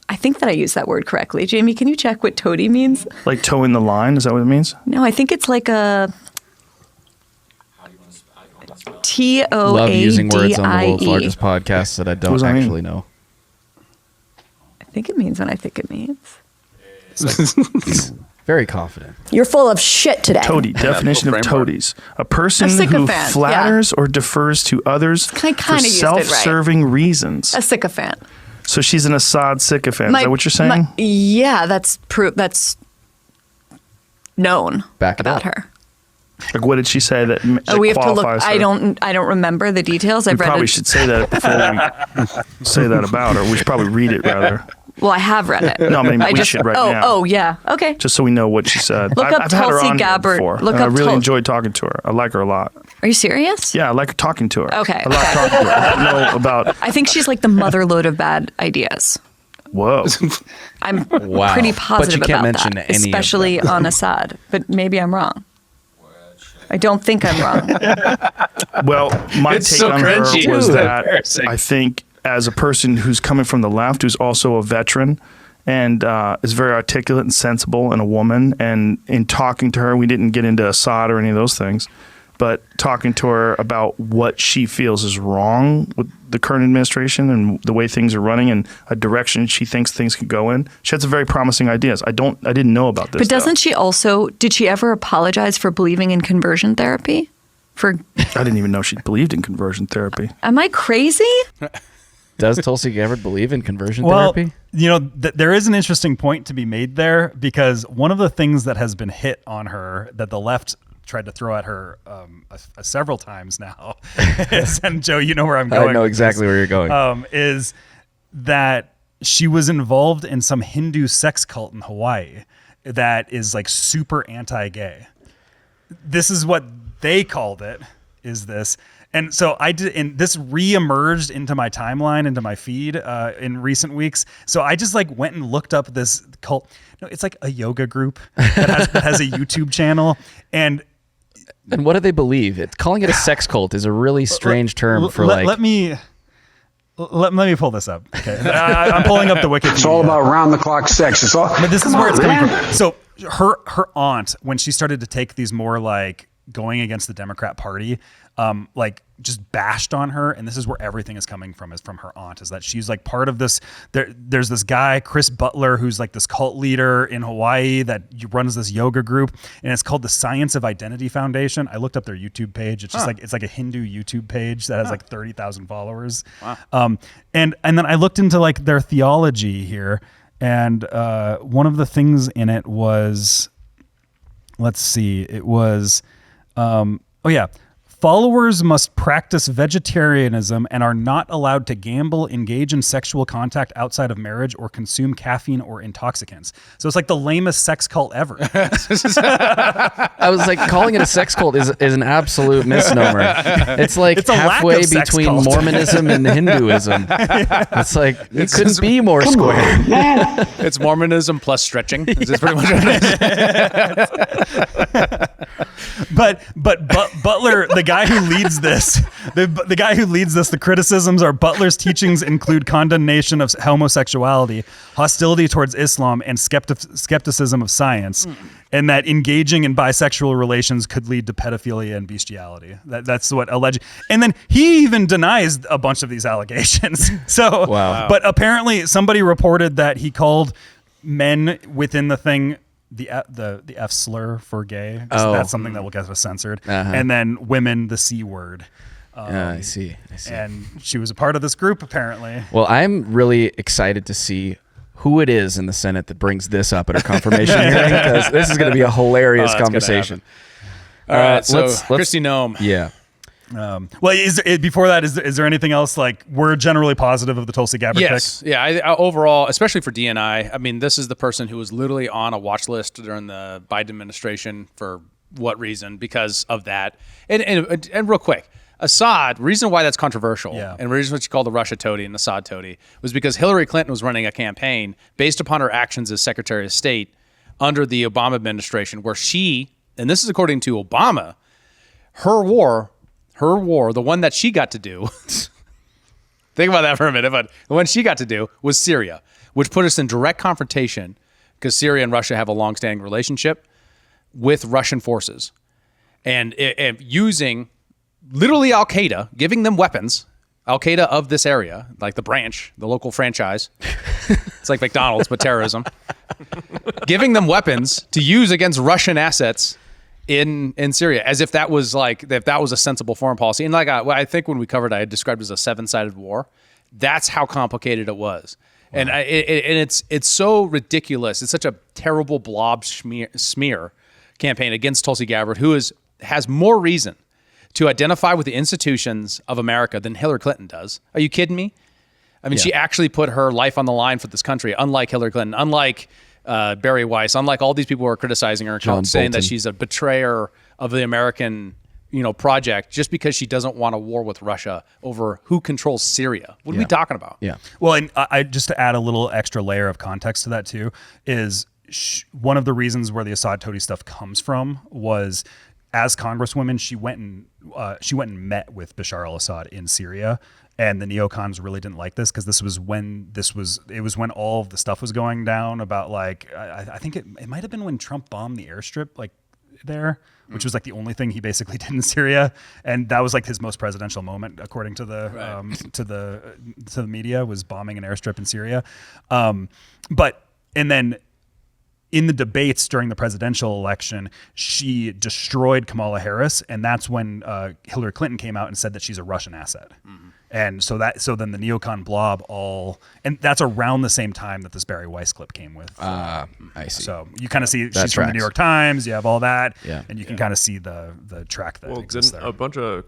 I think that I used that word correctly. Jamie, can you check what toady means? Like towing the line? Is that what it means? No, I think it's like a... Toadi. Love using words on the world's largest podcast that I don't actually know. I think it means what I think it means. Very confident. You're full of shit today. Toady. Definition of toadies. A person who flatters or defers to others for self-serving reasons. A sycophant. So she's an Assad sycophant. Is that what you're saying? Yeah, that's known about her. Like, what did she say that we have to look. her? I don't remember the details. We probably should say that before we say that about her. We should probably read it rather. Well, I have read it. No, I mean, we should right now. Oh, yeah. Okay. Just so we know what she said. Look up I've had her Tulsi on Gabbard. before. Look and up I really enjoyed talking to her. I like her a lot. Are you serious? Yeah, I like talking to her. Okay. I like talking to her. I don't know about... I think she's like the motherload of bad ideas. Whoa. I'm pretty positive about that, especially on Assad. But maybe I'm wrong. I don't think I'm wrong. Well, my take on her was that I think as a person who's coming from the left, who's also a veteran, and is very articulate and sensible and a woman. And in talking to her, we didn't get into Assad or any of those things, but talking to her about what she feels is wrong with the current administration and the way things are running and a direction she thinks things could go in. She had some very promising ideas. I didn't know about this. But doesn't she also, did she ever apologize for believing in conversion therapy? I didn't even know she believed in conversion therapy. Am I crazy? Does Tulsi Gabbard believe in conversion therapy? You know, there is an interesting point to be made there, because one of the things that has been hit on her that the left tried to throw at her several times now, and Joe, you know where I'm going. I know exactly where you're going. Is that she was involved in some Hindu sex cult in Hawaii that is like super anti-gay. This is what they called it, is this. And so I did, and this re-emerged into my timeline, into my feed in recent weeks. So I just like went and looked up this cult. No, it's like a yoga group that has a YouTube channel. And what do they believe? Calling it a sex cult is a really strange term for Let me pull this up. Okay, I'm pulling up the Wikipedia. It's all about round-the-clock sex. It's all. But this is where it's coming from. So her aunt, when she started to take these more like going against the Democrat Party, like just bashed on her, and this is where everything is coming from, is from her aunt, is that she's like part of this. There's this guy, Chris Butler, who's like this cult leader in Hawaii that runs this yoga group, and it's called the Science of Identity Foundation. I looked up their YouTube page. It's just it's like a Hindu YouTube page that has like 30,000 followers. Wow. And then I looked into like their theology here, and one of the things in it was, let's see, it was, followers must practice vegetarianism and are not allowed to gamble, engage in sexual contact outside of marriage, or consume caffeine or intoxicants. So it's like the lamest sex cult ever. I was like, calling it a sex cult is an absolute misnomer. It's like it's halfway between Mormonism and Hinduism. It's like, you couldn't be more square. It's Mormonism plus stretching. Is this pretty much what it is? But Butler, the guy who leads this, the criticisms are Butler's teachings include condemnation of homosexuality, hostility towards Islam, and skepticism of science, and that engaging in bisexual relations could lead to pedophilia and bestiality. That's what alleged. And then he even denies a bunch of these allegations. So, wow. But apparently somebody reported that he called men within the thing the F slur for gay. That's something that will get us censored. And then women, the C word. I see. And she was a part of this group, apparently. Well, I'm really excited to see who it is in the Senate that brings this up at our confirmation hearing, because this is going to be a hilarious conversation. All right, so Kristi Noem. Yeah. Before that, is there anything else? Like, we're generally positive of the Tulsi Gabbard pick? Yeah. I overall, especially for DNI, I mean, this is the person who was literally on a watch list during the Biden administration. For what reason? Because of that. And real quick, Assad, reason why that's controversial, and the reason what you call the Russia toady and Assad toady, was because Hillary Clinton was running a campaign based upon her actions as Secretary of State under the Obama administration, where she, and this is according to Obama, her war, the one that she got to do, think about that for a minute, but the one she got to do was Syria, which put us in direct confrontation, because Syria and Russia have a longstanding relationship, with Russian forces. And using literally Al-Qaeda, giving them weapons, Al-Qaeda of this area, like the branch, the local franchise. It's like McDonald's, but terrorism. Giving them weapons to use against Russian assets in Syria, as if that was a sensible foreign policy. And like I think when we covered, I had described it as a 7-sided war. That's how complicated it was. Wow. And it's so ridiculous. It's such a terrible blob smear campaign against Tulsi Gabbard, who has more reason to identify with the institutions of America than Hillary Clinton does. Are you kidding me? I mean, she actually put her life on the line for this country, unlike Hillary Clinton, unlike Barry Weiss, unlike all these people who are criticizing her, saying that she's a betrayer of the American, project, just because she doesn't want a war with Russia over who controls Syria. What are we talking about? Yeah. Well, and I just to add a little extra layer of context to that too, is one of the reasons where the Assad toady stuff comes from was, as Congresswoman, she went and met with Bashar al-Assad in Syria. And the neocons really didn't like this, because it was when all of the stuff was going down about, like, I think it might have been when Trump bombed the airstrip, like, there, which was like the only thing he basically did in Syria, and that was like his most presidential moment, according to the to the media, was bombing an airstrip in Syria. But then in the debates during the presidential election, she destroyed Kamala Harris, and that's when Hillary Clinton came out and said that she's a Russian asset. And so then the neocon blob and that's around the same time that this Barry Weiss clip came with. I see. So you kind of see That she's from the New York Times. You have all that, Yeah. and you can kind of see the track that exists there. A bunch of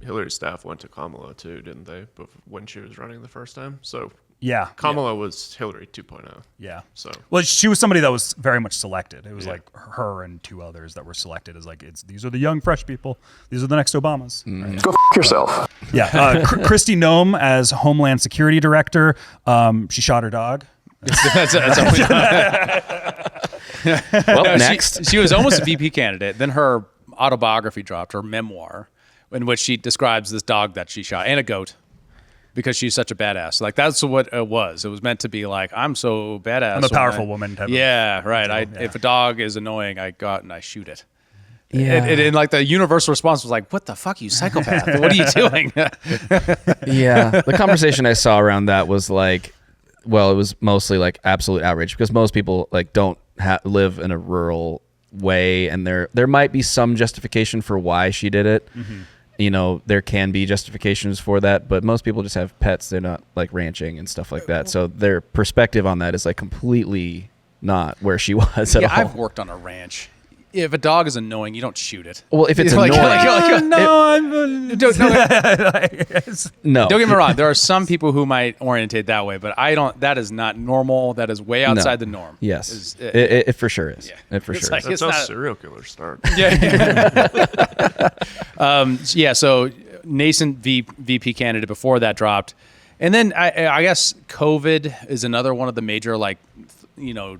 Hillary's staff went to Kamala too, didn't they? When she was running the first time, so yeah, Kamala was Hillary 2.0. Yeah. So well, she was somebody that was very much selected. It was like her and two others that were selected as like these are the young fresh people. These are the next Obamas. Right? Go yourself. Yeah. Kristi Noem as Homeland Security Director. She shot her dog. Well, next. She was almost a VP candidate. Then her autobiography dropped, her memoir, in which she describes this dog that she shot and a goat because she's such a badass. Like that's what it was. It was meant to be like, I'm so badass. I'm a powerful woman type Yeah, right. If a dog is annoying, I go out and I shoot it. Yeah. And like the universal response was like, what the fuck, you psychopath? What are you doing? Yeah. The conversation I saw around that was like, well, it was mostly like absolute outrage because most people like don't live in a rural way, and there might be some justification for why she did it. Mm-hmm. You know, there can be justifications for that, but most people just have pets. They're not like ranching and stuff like that. So their perspective on that is like completely not where she was at all. I've worked on a ranch. If a dog is annoying, you don't shoot it. Well, if it's annoying, no. Don't get me wrong. There are some people who might orientate that way, but I don't. That is not normal. That is way outside the norm. Yes, it for sure is. Yeah. It for sure. Like, that's how serial killers start. Yeah. Yeah. So nascent VP candidate before that dropped, and then I guess COVID is another one of the major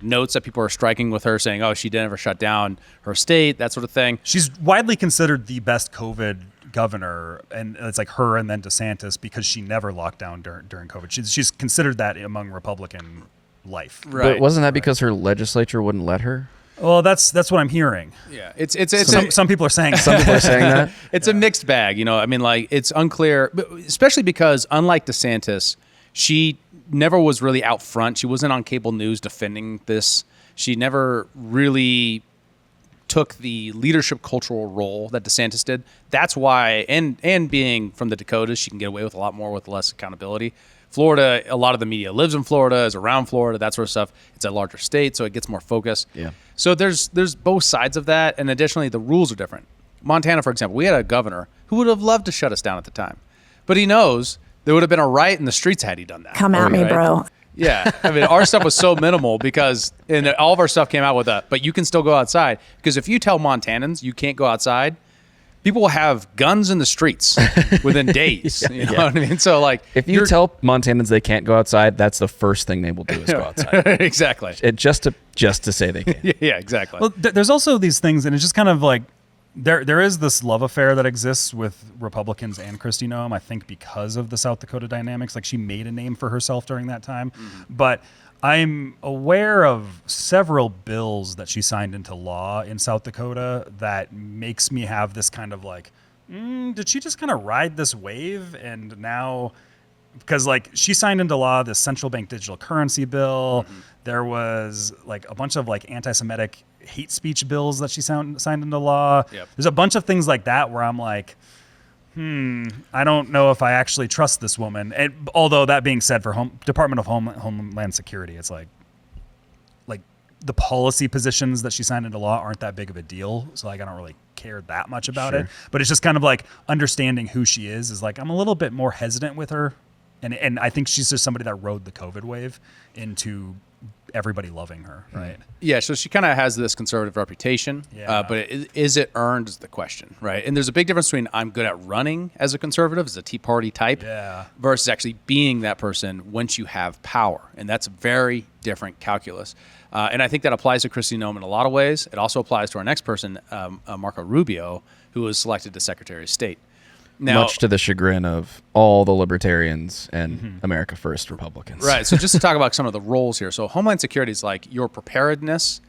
notes that people are striking with her, saying, "Oh, she never shut down her state," that sort of thing. She's widely considered the best COVID governor, and it's like her and then DeSantis because she never locked down during COVID. She's considered that among Republican life. Right. But wasn't that because her legislature wouldn't let her? Well, that's what I'm hearing. Yeah, it's some people are saying some people are saying that it's a mixed bag. I mean, like it's unclear, especially because unlike DeSantis, she never was really out front. She wasn't on cable news defending this. She never really took the leadership cultural role that DeSantis did. That's why, and being from the Dakotas, she can get away with a lot more with less accountability. Florida, a lot of the media lives in Florida, is around Florida, that sort of stuff. It's a larger state, so it gets more focus. Yeah. So there's both sides of that, and additionally, the rules are different. Montana, for example, we had a governor who would have loved to shut us down at the time, but he knows there would have been a riot in the streets had he done that. Come at me, bro. Yeah. I mean, our stuff was so minimal because all of our stuff came out with but you can still go outside. Because if you tell Montanans you can't go outside, people will have guns in the streets within days. You know what I mean? So like, if you tell Montanans they can't go outside, that's the first thing they will do is go outside. Exactly. Just to say they can. Yeah, exactly. Well, there's also these things, and it's just kind of like, There is this love affair that exists with Republicans and Kristi Noem, I think because of the South Dakota dynamics. Like she made a name for herself during that time. Mm-hmm. But I'm aware of several bills that she signed into law in South Dakota that makes me have this kind of like, did she just kind of ride this wave? And now, because like she signed into law this central bank digital currency bill. Mm-hmm. There was like a bunch of like anti-Semitic hate speech bills that she signed into law. Yep. There's a bunch of things like that where I'm like, I don't know if I actually trust this woman. And although that being said, for Department of Homeland Security, it's like the policy positions that she signed into law aren't that big of a deal. So like I don't really care that much about it. But it's just kind of like understanding who she is like I'm a little bit more hesitant with her. And I think she's just somebody that rode the COVID wave into everybody loving her, right? Yeah, so she kind of has this conservative reputation, but is it earned is the question, right? And there's a big difference between I'm good at running as a conservative, as a Tea Party type, versus actually being that person once you have power. And that's a very different calculus. And I think that applies to Kristi Noem in a lot of ways. It also applies to our next person, Marco Rubio, who was selected to Secretary of State. Now, much to the chagrin of all the libertarians and America First Republicans. Right. So just to talk about some of the roles here. So Homeland Security is like your preparedness,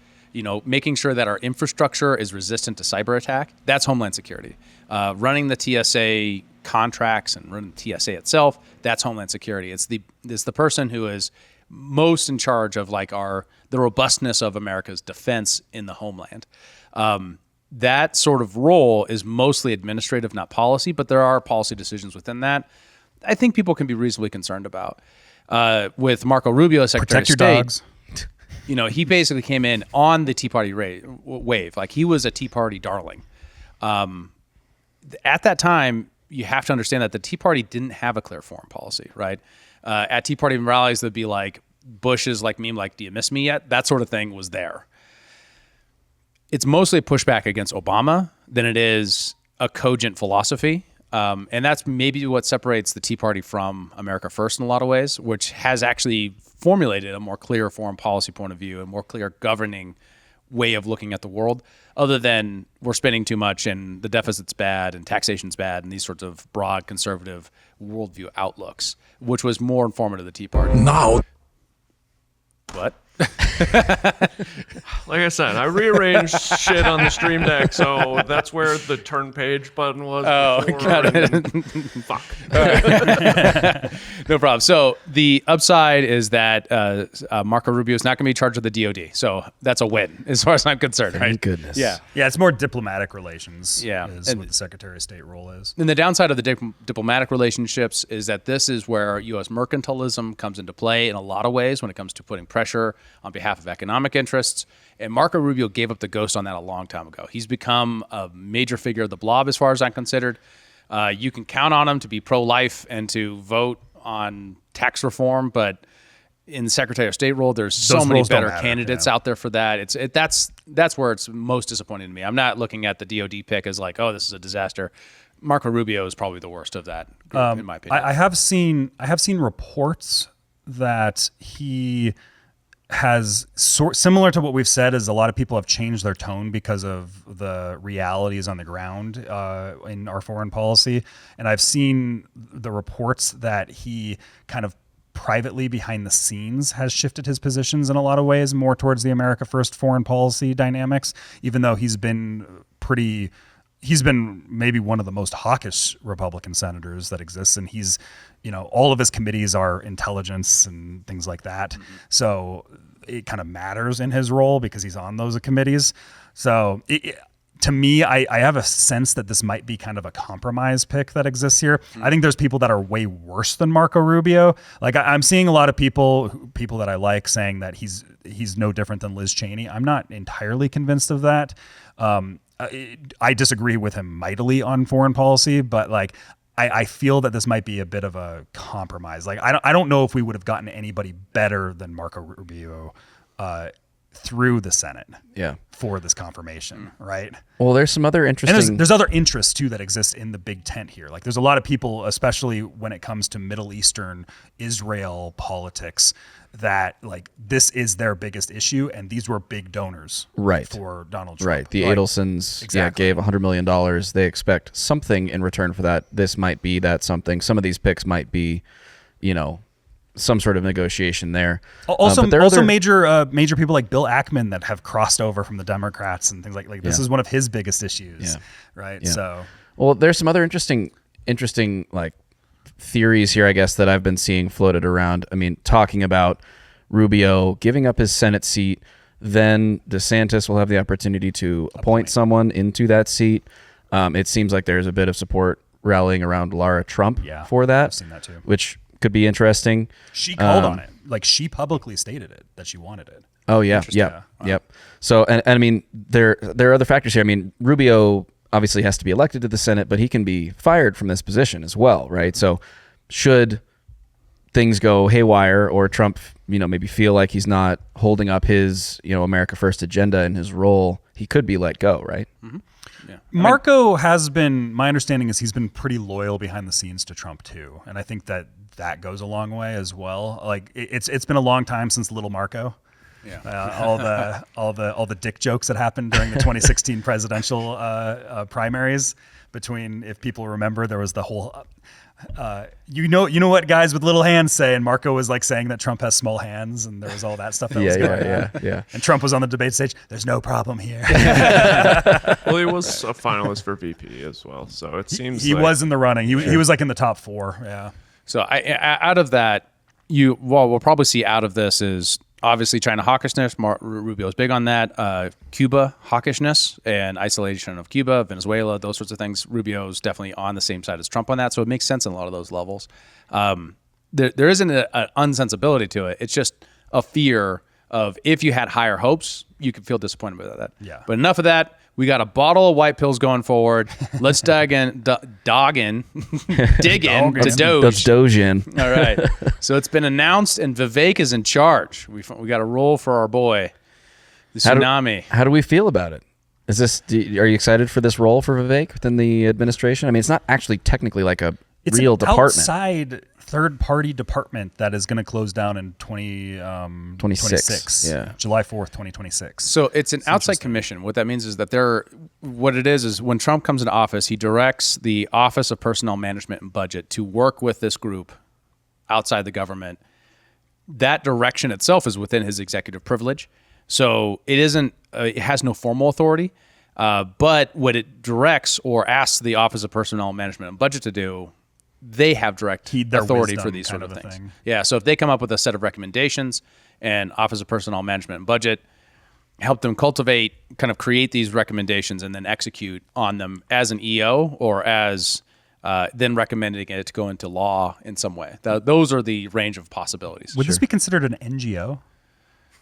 making sure that our infrastructure is resistant to cyber attack. That's Homeland Security. Running the TSA contracts and running the TSA itself, that's Homeland Security. It's the person who is most in charge of like the robustness of America's defense in the homeland. That sort of role is mostly administrative, not policy, but there are policy decisions within that. I think people can be reasonably concerned about. With Marco Rubio as Secretary Protect of your State, dogs. He basically came in on the Tea Party wave. Like, he was a Tea Party darling. At that time, you have to understand that the Tea Party didn't have a clear foreign policy, right? At Tea Party rallies, there'd be like Bush's meme, do you miss me yet? That sort of thing was there. It's mostly a pushback against Obama than it is a cogent philosophy. And that's maybe what separates the Tea Party from America First in a lot of ways, which has actually formulated a more clear foreign policy point of view, a more clear governing way of looking at the world, other than we're spending too much and the deficit's bad and taxation's bad and these sorts of broad conservative worldview outlooks, which was more informative of the Tea Party. Now. What? Like I said, I rearranged shit on the Stream Deck, so that's where the turn page button was. Oh, got it. Fuck. No problem. So the upside is that Marco Rubio is not going to be charged with the DOD. So that's a win as far as I'm concerned. Thank right? goodness. Yeah. Yeah, it's more diplomatic relations. Yeah. Is what the Secretary of State role is. And the downside of the diplomatic relationships is that this is where U.S. mercantilism comes into play in a lot of ways when it comes to putting pressure on behalf of economic interests. And Marco Rubio gave up the ghost on that a long time ago. He's become a major figure of the blob as far as I'm considered. You can count on him to be pro-life and to vote on tax reform, but in the Secretary of State role, there's so many better candidates out there for that. That's where it's most disappointing to me. I'm not looking at the DOD pick as like, oh, this is a disaster. Marco Rubio is probably the worst of that group, in my opinion. I have seen reports that he has similar to what we've said, is a lot of people have changed their tone because of the realities on the ground in our foreign policy. And I've seen the reports that he kind of privately behind the scenes has shifted his positions in a lot of ways more towards the America First foreign policy dynamics, even though he's been maybe one of the most hawkish Republican senators that exists. And he's, all of his committees are intelligence and things like that. Mm-hmm. So it kind of matters in his role because he's on those committees. So to me, I have a sense that this might be kind of a compromise pick that exists here. Mm-hmm. I think there's people that are way worse than Marco Rubio. Like I'm seeing a lot of people that I like saying that he's no different than Liz Cheney. I'm not entirely convinced of that. I disagree with him mightily on foreign policy, but I feel that this might be a bit of a compromise. I don't know if we would have gotten anybody better than Marco Rubio through the Senate for this confirmation, right? Well, there's some other interesting... And there's other interests, too, that exist in the big tent here. There's a lot of people, especially when it comes to Middle Eastern, Israel politics, that this is their biggest issue, and these were big donors for Donald Trump. Right. The Adelsons gave $100 million. They expect something in return for that. This might be that something. Some of these picks might be, some sort of negotiation there. Also, major people like Bill Ackman that have crossed over from the Democrats and things like this is one of his biggest issues, right? Yeah. So, well, there's some other interesting theories here, I guess, that I've been seeing floated around. I mean, talking about Rubio giving up his Senate seat, then DeSantis will have the opportunity to appoint someone into that seat. It seems like there's a bit of support rallying around Lara Trump for that. I've seen that too. Which could be interesting. She called on it. She publicly stated it, that she wanted it. Oh, yeah. Yeah. Wow. Yep. So, and I mean, there are other factors here. I mean, Rubio obviously has to be elected to the Senate, but he can be fired from this position as well, right? So should things go haywire or Trump, maybe feel like he's not holding up his, America First agenda in his role, he could be let go, right? Mm-hmm. Yeah. Marco has been, my understanding is he's been pretty loyal behind the scenes to Trump too. And I think that goes a long way as well. It's been a long time since Little Marco. Yeah. All the dick jokes that happened during the 2016 presidential primaries between, if people remember, there was the whole, you know what guys with little hands say, and Marco was saying that Trump has small hands, and there was all that stuff that was going on. Yeah. And Trump was on the debate stage. There's no problem here. Well, he was a finalist for VP as well, so it seems he was in the running. He was in the top 4. Yeah. So out of that, what we'll probably see out of this is Obviously, China hawkishness. Rubio's big on that. Cuba hawkishness and isolation of Cuba, Venezuela, those sorts of things. Rubio's definitely on the same side as Trump on that, so it makes sense in a lot of those levels. There isn't an unsensibility to it. It's just a fear of if you had higher hopes, you could feel disappointed with that. Yeah. But enough of that. We got a bottle of white pills going forward. Let's dig in to Doge. That's Doge in. All right. So it's been announced, and Vivek is in charge. We got a role for our boy, the tsunami. How do we feel about it? Are you excited for this role for Vivek within the administration? I mean, it's not actually technically like a real department. Outside third-party department that is going to close down in 2026. Yeah. July 4th, 2026. So it's an outside commission. What that means is that what it is when Trump comes into office, he directs the Office of Personnel Management and Budget to work with this group outside the government. That direction itself is within his executive privilege. So it isn't. It has no formal authority. But what it directs or asks the Office of Personnel Management and Budget to do, they have direct authority for these sort of things. Thing. Yeah, so if they come up with a set of recommendations and Office of Personnel Management and Budget help them cultivate, kind of create these recommendations and then execute on them as an EO or as then recommending it to go into law in some way. Those are the range of possibilities. Would this be considered an NGO?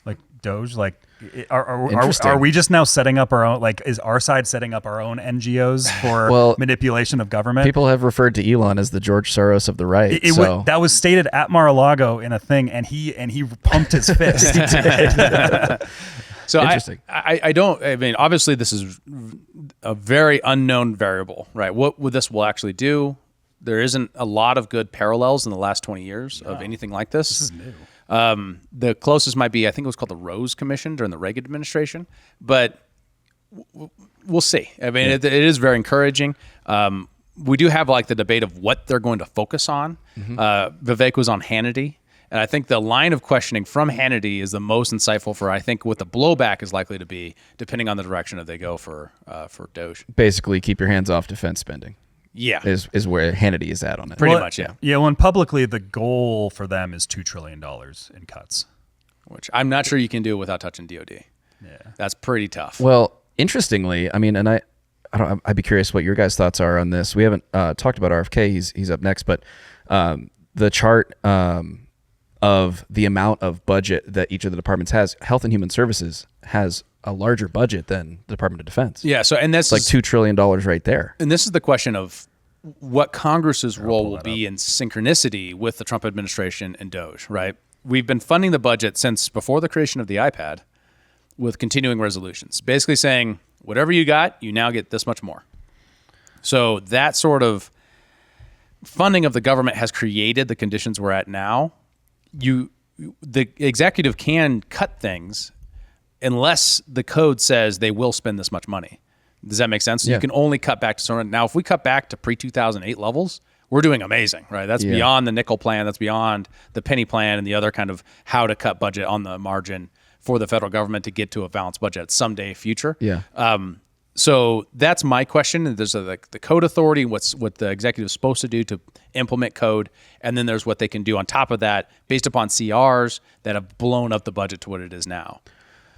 Like Doge? Like, are we just now setting up our own, like, is our side setting up our own NGOs for manipulation of government? People have referred to Elon as the George Soros of the right. That was stated at Mar-a-Lago in a thing, and he pumped his fist. He did. So I mean, obviously this is a very unknown variable, right? What this will actually do, there isn't a lot of good parallels in the last 20 years of anything like this. This is new. The closest might be, I think it was called the Rose Commission during the Reagan administration, but we'll see. I mean, it is very encouraging. We do have like the debate of what they're going to focus on. Vivek was on Hannity, and I think the line of questioning from Hannity is the most insightful for, I think, what the blowback is likely to be, depending on the direction that they go for Doge. Basically, keep your hands off defense spending. Yeah. Is where Hannity is at on it. Pretty much, yeah. Yeah, when publicly the goal for them is $2 trillion in cuts. Which I'm not sure you can do without touching DOD. Yeah. That's pretty tough. Well, interestingly, I mean, and I'd be curious what your guys' thoughts are on this. We haven't talked about RFK. He's up next, but the chart of the amount of budget that each of the departments has, Health and Human Services has a larger budget than the Department of Defense. Yeah, so and that's like $2 trillion right there. And this is the question of what Congress's role will be in synchronicity with the Trump administration and DOGE, right? We've been funding the budget since before the creation of the iPad with continuing resolutions, basically saying whatever you got, you now get this much more. So that sort of funding of the government has created the conditions we're at now. The executive can cut things unless the code says they will spend this much money. Does that make sense? So you can only cut back to certain. Now, if we cut back to pre-2008 levels, we're doing amazing, right? That's beyond the nickel plan. That's beyond the penny plan and the other kind of how to cut budget on the margin for the federal government to get to a balanced budget someday future. Yeah. So that's my question. There's the code authority, what the executive is supposed to do to implement code, and then there's what they can do on top of that based upon CRs that have blown up the budget to what it is now.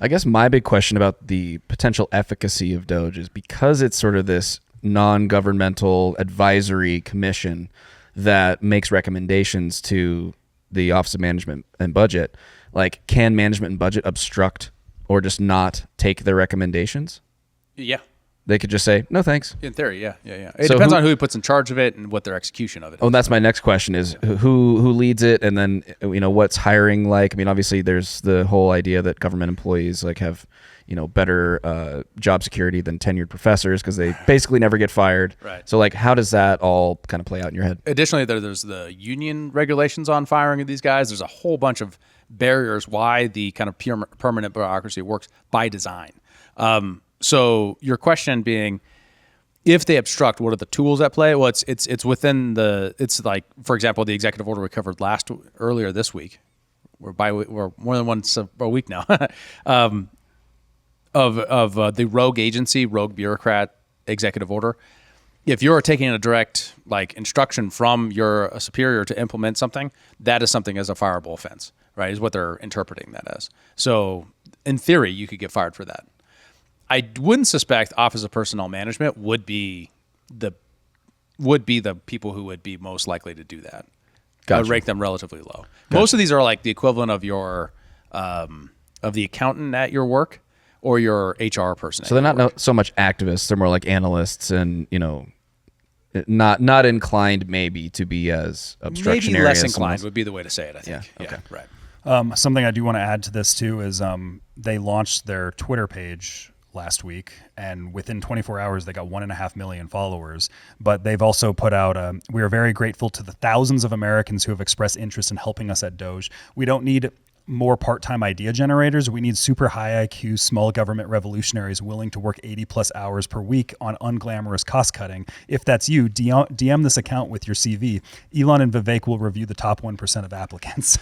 I guess my big question about the potential efficacy of DOGE is because it's sort of this non-governmental advisory commission that makes recommendations to the Office of Management and Budget. Like, can management and budget obstruct or just not take their recommendations? Yeah. They could just say, no, thanks. In theory, yeah. It depends on who puts in charge of it and what their execution of it is. Oh, that's my next question is who leads it, and then, what's hiring like? I mean, obviously there's the whole idea that government employees like have, better job security than tenured professors because they basically never get fired. Right. So like, how does that all kind of play out in your head? Additionally, there's the union regulations on firing of these guys. There's a whole bunch of barriers why the kind of permanent bureaucracy works by design. So your question being, if they obstruct, what are the tools at play? Well, it's within it's like, for example, the executive order we covered earlier this week. We're more than once a week now of the rogue agency, rogue bureaucrat executive order. If you're taking a direct instruction from your superior to implement something, that is something as a fireable offense. right? Is what they're interpreting that as. So in theory, you could get fired for that. I wouldn't suspect Office of Personnel Management would be the people who would be most likely to do that. Gotcha. I would rank them relatively low. Gotcha. Most of these are like the equivalent of your of the accountant at your work or your HR person. So they're not so much activists; they're more like analysts, and not inclined maybe to be as obstructionary. Maybe less inclined would be the way to say it. I think. Yeah. Okay. Right. Something I do want to add to this too is they launched their Twitter page last week, and within 24 hours they got 1.5 million followers. But they've also put out we are very grateful to the thousands of Americans who have expressed interest in helping us at DOGE. We don't need more part-time idea generators. We need super high IQ small government revolutionaries willing to work 80 plus hours per week on unglamorous cost cutting. If that's you, DM this account with your CV. Elon and Vivek will review the top 1% of applicants.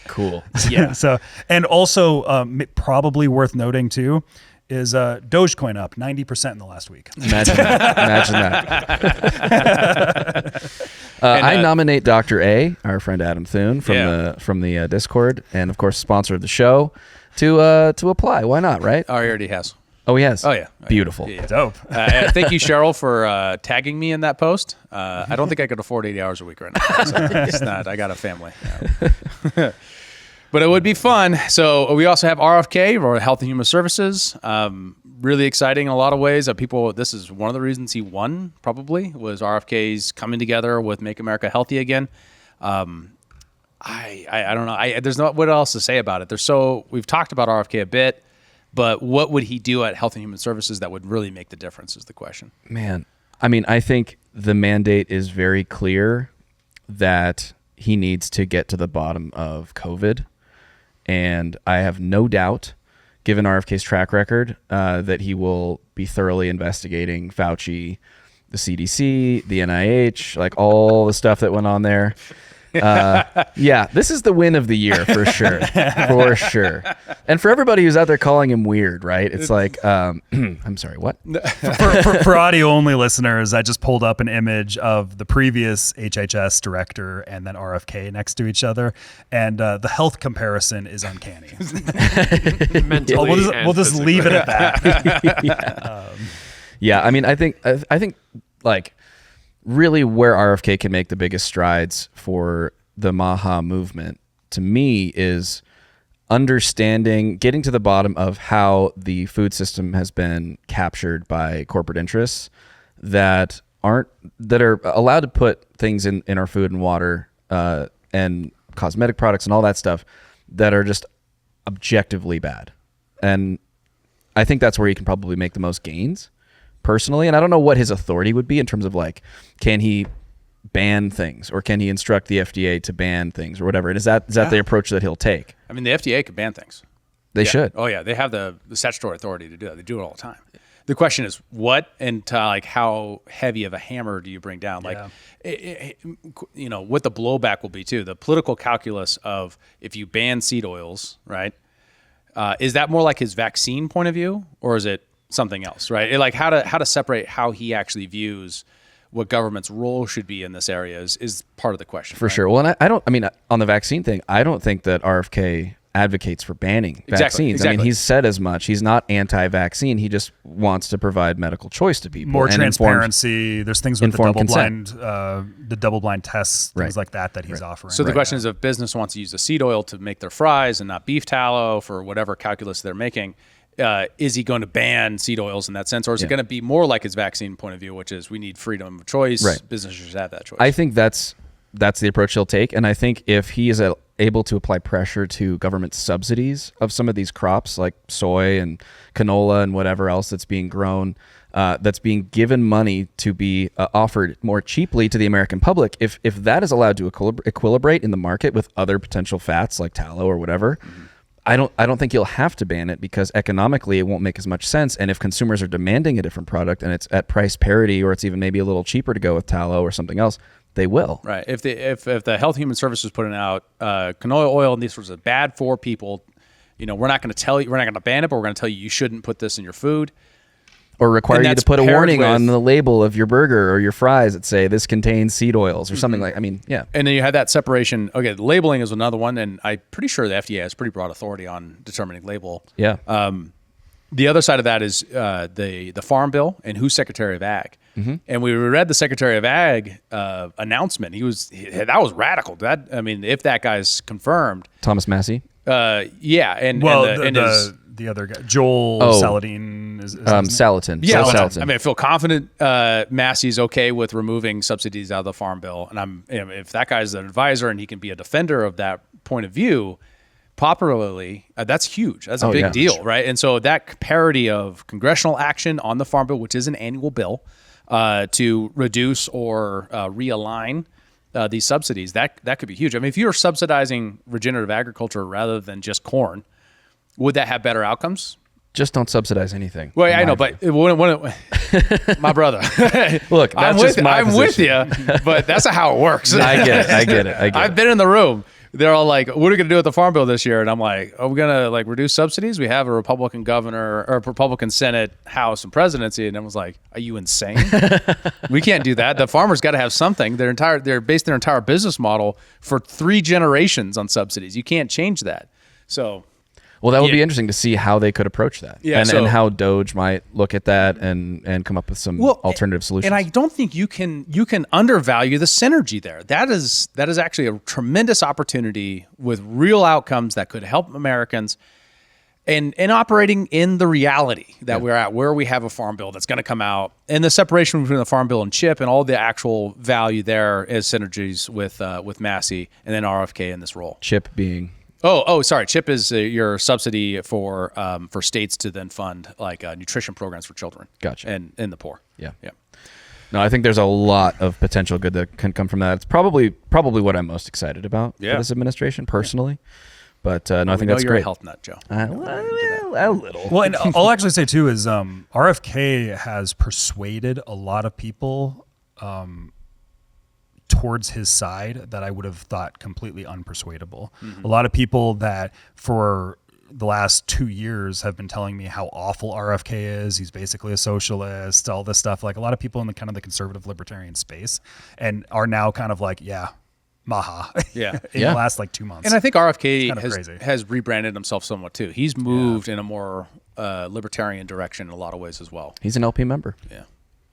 Cool. Yeah. So, and also probably worth noting too is Dogecoin up 90% in the last week. Imagine that. I nominate Dr. A, our friend Adam Thune from the Discord, and of course sponsor of the show, to apply. Why not? Right? Oh, he already has. Oh, he has. Oh yeah. Beautiful. Yeah. Dope. Thank you, Cheryl, for tagging me in that post. I don't think I could afford 80 hours a week right now. So it's not. I got a family. But it would be fun. So we also have RFK, or Health and Human Services. Really exciting in a lot of ways. This is one of the reasons he won, probably, was RFK's coming together with Make America Healthy Again. I don't know. There's not what else to say about it. We've talked about RFK a bit, but what would he do at Health and Human Services that would really make the difference is the question. Man, I mean, I think the mandate is very clear that he needs to get to the bottom of COVID. And I have no doubt, given RFK's track record, that he will be thoroughly investigating Fauci, the CDC, the NIH, like all the stuff that went on there. Yeah, this is the win of the year for sure. For sure. And for everybody who's out there calling him weird, right? It's like, I'm sorry, what? For audio-only listeners, I just pulled up an image of the previous HHS director and then RFK next to each other, and the health comparison is uncanny. Mentally we'll just leave it at that. Yeah, I mean, I think like really where RFK can make the biggest strides for the Maha movement, to me, is getting to the bottom of how the food system has been captured by corporate interests that are allowed to put things in our food and water and cosmetic products and all that stuff that are just objectively bad. And I think that's where he can probably make the most gains personally. And I don't know what his authority would be in terms of like, can he ban things or can he instruct the FDA to ban things or whatever? And is that the approach that he'll take? I mean, the FDA could ban things. They should. Oh yeah, they have the statutory authority to do that. They do it all the time. The question is what and like how heavy of a hammer do you bring down? Like, what the blowback will be too. The political calculus of if you ban seed oils, right? Is that more like his vaccine point of view, or is it something else, right? Like how to separate how he actually views what government's role should be in this area is part of the question. For sure. Well, and I mean, on the vaccine thing, I don't think that RFK advocates for banning vaccines. Exactly. I mean, he's said as much. He's not anti-vaccine. He just wants to provide medical choice to people. More transparency. There's things with the double-blind tests, things like that he's offering. So the question is, if business wants to use the seed oil to make their fries and not beef tallow for whatever calculus they're making, is he going to ban seed oils in that sense, or is it going to be more like his vaccine point of view, which is we need freedom of choice. Right. Businesses should have that choice. I think that's the approach he'll take, and I think if he is able to apply pressure to government subsidies of some of these crops like soy and canola and whatever else that's being grown, that's being given money to be offered more cheaply to the American public, if that is allowed to equilibrate in the market with other potential fats like tallow or whatever, I don't think you'll have to ban it, because economically it won't make as much sense. And if consumers are demanding a different product and it's at price parity, or it's even maybe a little cheaper to go with tallow or something else, they will. Right. If the Health and Human Services is putting out canola oil and these sorts of bad for people, we're not going to ban it, but we're going to tell you shouldn't put this in your food. Or require And you to that's put a paired warning on with- the label of your burger or your fries that say this contains seed oils or something like. I mean, yeah. And then you have that separation. Okay, labeling is another one, and I'm pretty sure the FDA has pretty broad authority on determining label. Yeah. The other side of that is the Farm Bill and who's Secretary of Ag. And we read the Secretary of Ag announcement. That was radical. If that guy's confirmed, Thomas Massey. Yeah, and the other guy, Joel Salatin. Is Salatin. Yeah, Salatin. I feel confident Massey's okay with removing subsidies out of the Farm Bill, and if that guy's an advisor and he can be a defender of that point of view popularly, that's huge. That's a big deal, right? And so that parity of congressional action on the Farm Bill, which is an annual bill, to reduce or realign these subsidies, that could be huge. I mean, if you're subsidizing regenerative agriculture rather than just corn, would that have better outcomes? Just don't subsidize anything. Well, I know, but my brother, look, I'm with you, but that's not how it works. I get it. I've been in the room. They're all like, what are we going to do with the Farm Bill this year? And I'm like, are we going to reduce subsidies? We have a Republican governor or a Republican Senate, House, and presidency. And I was like, are you insane? We can't do that. The farmers got to have something. They're based their entire business model for 3 generations on subsidies. You can't change that. So, well, that would be interesting to see how they could approach that, and how DOGE might look at that and come up with some alternative solutions. And I don't think you can undervalue the synergy there. That is actually a tremendous opportunity with real outcomes that could help Americans, and operating in the reality that we're at, where we have a Farm Bill that's going to come out, and the separation between the Farm Bill and CHIP and all the actual value there is synergies with Massey and then RFK in this role. CHIP being. Sorry. CHIP is your subsidy for states to then fund nutrition programs for children. Gotcha. And the poor. Yeah. No, I think there's a lot of potential good that can come from that. It's probably what I'm most excited about for this administration personally. But no, I think that's you're great. A health nut, Joe. A little. Well, and I'll actually say too is RFK has persuaded a lot of people towards his side that I would have thought completely unpersuadable. A lot of people that for the last 2 years have been telling me how awful RFK is. He's basically a socialist, all this stuff. Like a lot of people in the kind of the conservative libertarian space and are now kind of like, maha. Yeah. in the last 2 months. And I think RFK has rebranded himself somewhat too. He's moved in a more libertarian direction in a lot of ways as well. He's an LP member. Yeah.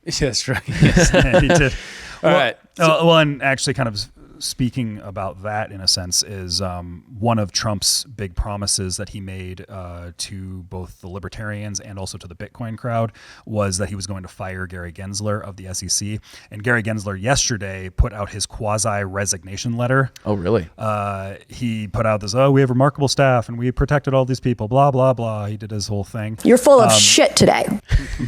That's right. Yes. He did. All right. And actually kind of speaking about that in a sense is one of Trump's big promises that he made to both the libertarians and also to the Bitcoin crowd was that he was going to fire Gary Gensler of the SEC. And Gary Gensler yesterday put out his quasi-resignation letter. Oh, really? He put out this, we have remarkable staff and we protected all these people, blah, blah, blah. He did his whole thing. You're full of shit today.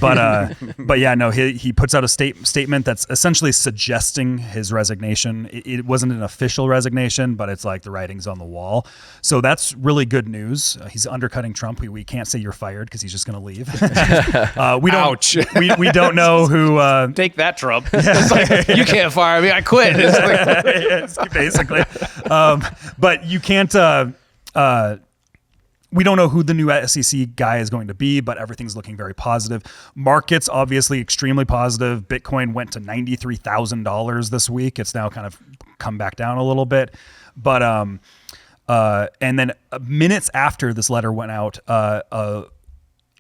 But yeah, no, he puts out a statement that's essentially suggesting his resignation. It wasn't an official resignation, but it's like the writing's on the wall. So that's really good news. He's undercutting Trump. We can't say you're fired because he's just going to leave. Ouch. We don't know who. Take that, Trump. It's like, you can't fire me. I quit. It's like, basically. But you can't. We don't know who the new SEC guy is going to be, but everything's looking very positive. Markets, obviously, extremely positive. Bitcoin went to $93,000 this week. It's now kind of come back down a little bit. But and then minutes after this letter went out,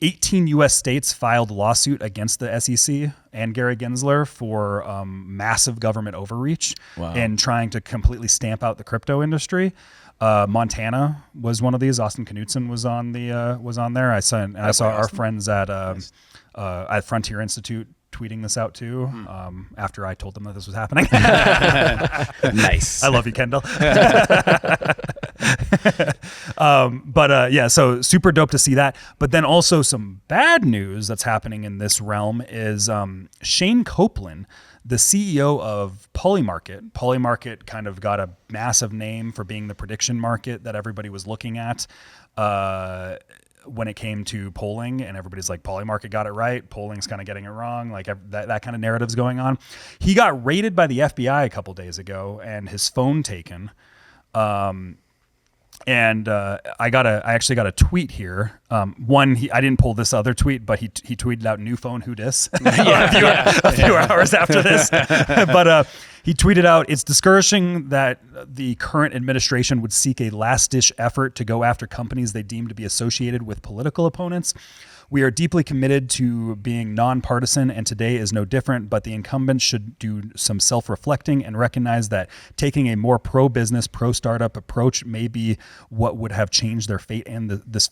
18 U.S. states filed a lawsuit against the SEC and Gary Gensler for massive government overreach and trying to completely stamp out the crypto industry. Montana was one of these. Austin Knudsen was on there. I saw our friends at Frontier Institute tweeting this out too. After I told them that this was happening. Nice. I love you, Kendall. So super dope to see that. But then also some bad news that's happening in this realm is Shane Copeland, the CEO of Polymarket. Polymarket kind of got a massive name for being the prediction market that everybody was looking at when it came to polling, and everybody's like, Polymarket got it right, polling's kind of getting it wrong, like that kind of narrative's going on. He got raided by the FBI a couple days ago and his phone taken. And I actually got a tweet here. I didn't pull this other tweet, but he tweeted out "New phone, who dis?" a few hours after this. But he tweeted out, "It's discouraging that the current administration would seek a last-ditch effort to go after companies they deem to be associated with political opponents. We are deeply committed to being nonpartisan, and today is no different, but the incumbents should do some self-reflecting and recognize that taking a more pro-business, pro-startup approach may be what would have changed their fate and this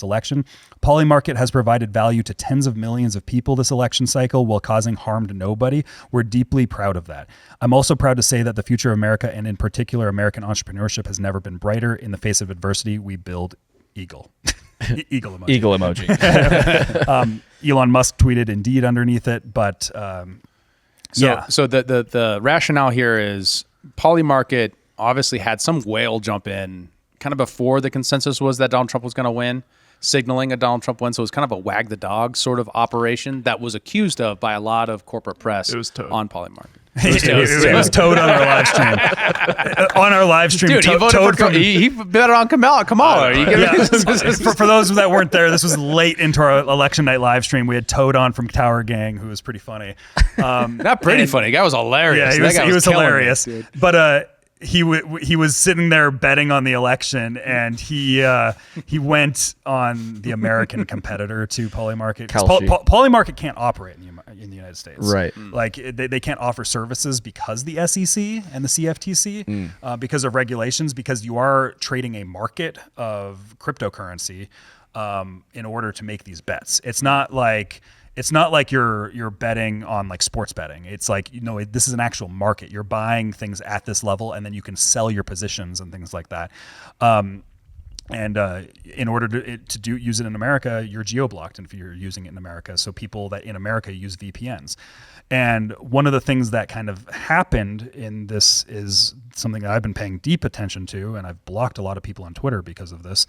election. Polymarket has provided value to tens of millions of people this election cycle while causing harm to nobody. We're deeply proud of that. I'm also proud to say that the future of America, and in particular American entrepreneurship, has never been brighter. In the face of adversity, we build Eagle." Eagle emoji. Eagle emoji. Elon Musk tweeted Indeed underneath it, but So the rationale here is Polymarket obviously had some whale jump in kind of before the consensus was that Donald Trump was going to win, signaling a Donald Trump win. So it was kind of a wag the dog sort of operation that was accused of by a lot of corporate press on Polymarket. It was Toad on our live stream. On our live stream, dude, he bet on Kamala. For those that weren't there, this was late into our election night live stream. We had Toad on from Tower Gang, who was pretty funny. Not pretty funny. The guy was hilarious. Yeah, he was hilarious. But he was sitting there betting on the election, and he went on the American competitor to Polymarket. Polymarket can't operate in the United States, right? Like they can't offer services because the SEC and the CFTC, because of regulations, because you are trading a market of cryptocurrency in order to make these bets. It's not like you're betting on like sports betting. It's like, this is an actual market. You're buying things at this level, and then you can sell your positions and things like that. And in order to use it in America, you're geo-blocked if you're using it in America. So people that in America use VPNs. And one of the things that kind of happened in this is something that I've been paying deep attention to, and I've blocked a lot of people on Twitter because of this,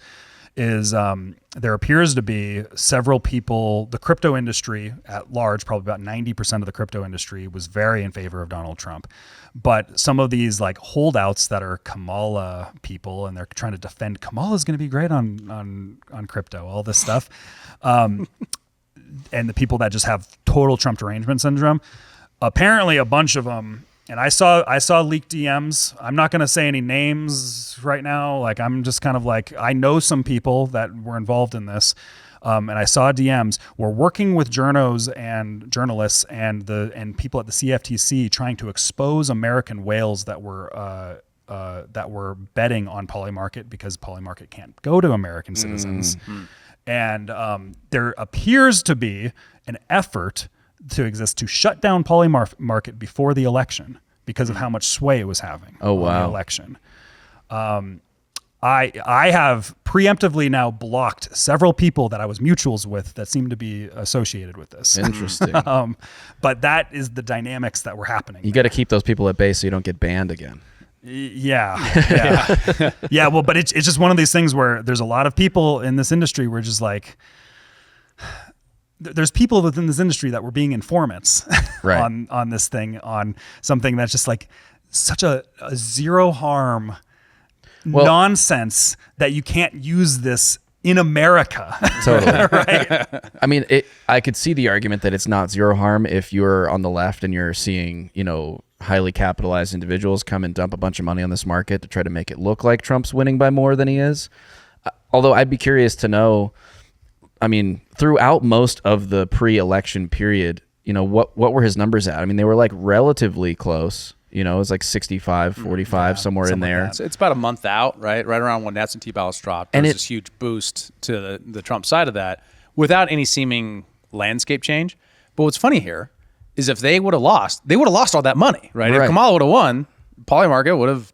is there appears to be several people, the crypto industry at large, probably about 90% of the crypto industry was very in favor of Donald Trump. But some of these like holdouts that are Kamala people, and they're trying to defend Kamala's going to be great on crypto, all this stuff. And the people that just have total Trump derangement syndrome, apparently a bunch of them. And I saw leaked DMs. I'm not going to say any names right now. Like, I'm just kind of like, I know some people that were involved in this. And I saw DMs. We're working with journos and journalists and people at the CFTC trying to expose American whales that were betting on Polymarket because Polymarket can't go to American citizens. Mm-hmm. And there appears to be an effort to exist to shut down Polymarket before the election because of how much sway it was having on the election. I have preemptively now blocked several people that I was mutuals with that seem to be associated with this. Interesting. But that is the dynamics that were happening. You got to keep those people at bay so you don't get banned again. Yeah. Well, but it's just one of these things where there's a lot of people in this industry where just like, there's people within this industry that were being informants on this thing, on something that's just like such a zero harm nonsense that you can't use this in America. Totally. Right. I mean, I could see the argument that it's not zero harm if you're on the left and you're seeing, highly capitalized individuals come and dump a bunch of money on this market to try to make it look like Trump's winning by more than he is. Although I'd be curious to know, I mean, throughout most of the pre-election period, what were his numbers at? I mean, they were like relatively close. It was like 65, 45, somewhere in there. Like it's about a month out, right? Right around when absentee ballots dropped. There was this huge boost to the Trump side of that without any seeming landscape change. But what's funny here is if they would have lost, all that money, right? If Kamala would have won, Polymarket would have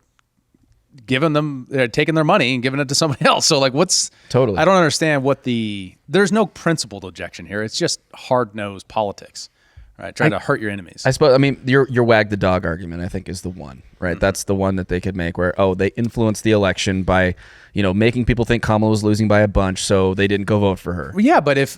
taken their money and given it to somebody else. So like totally, I don't understand there's no principled objection here. It's just hard-nosed politics, right? Trying to hurt your enemies. I suppose, your wag the dog argument, I think, is the one, right? Mm-hmm. That's the one that they could make where, they influenced the election by, making people think Kamala was losing by a bunch, so they didn't go vote for her. Well, yeah, but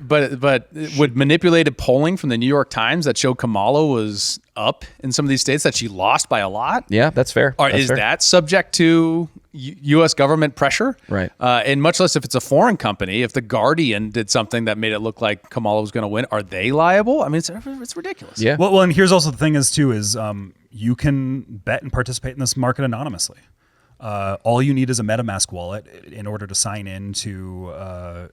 would manipulated polling from the New York Times that showed Kamala was up in some of these states that she lost by a lot? Yeah, that's fair. Is that subject to U.S. government pressure. Right. And much less if it's a foreign company. If the Guardian did something that made it look like Kamala was going to win, are they liable? I mean, it's ridiculous. Yeah. Well, and here's also the thing is you can bet and participate in this market anonymously. All you need is a MetaMask wallet in order to sign into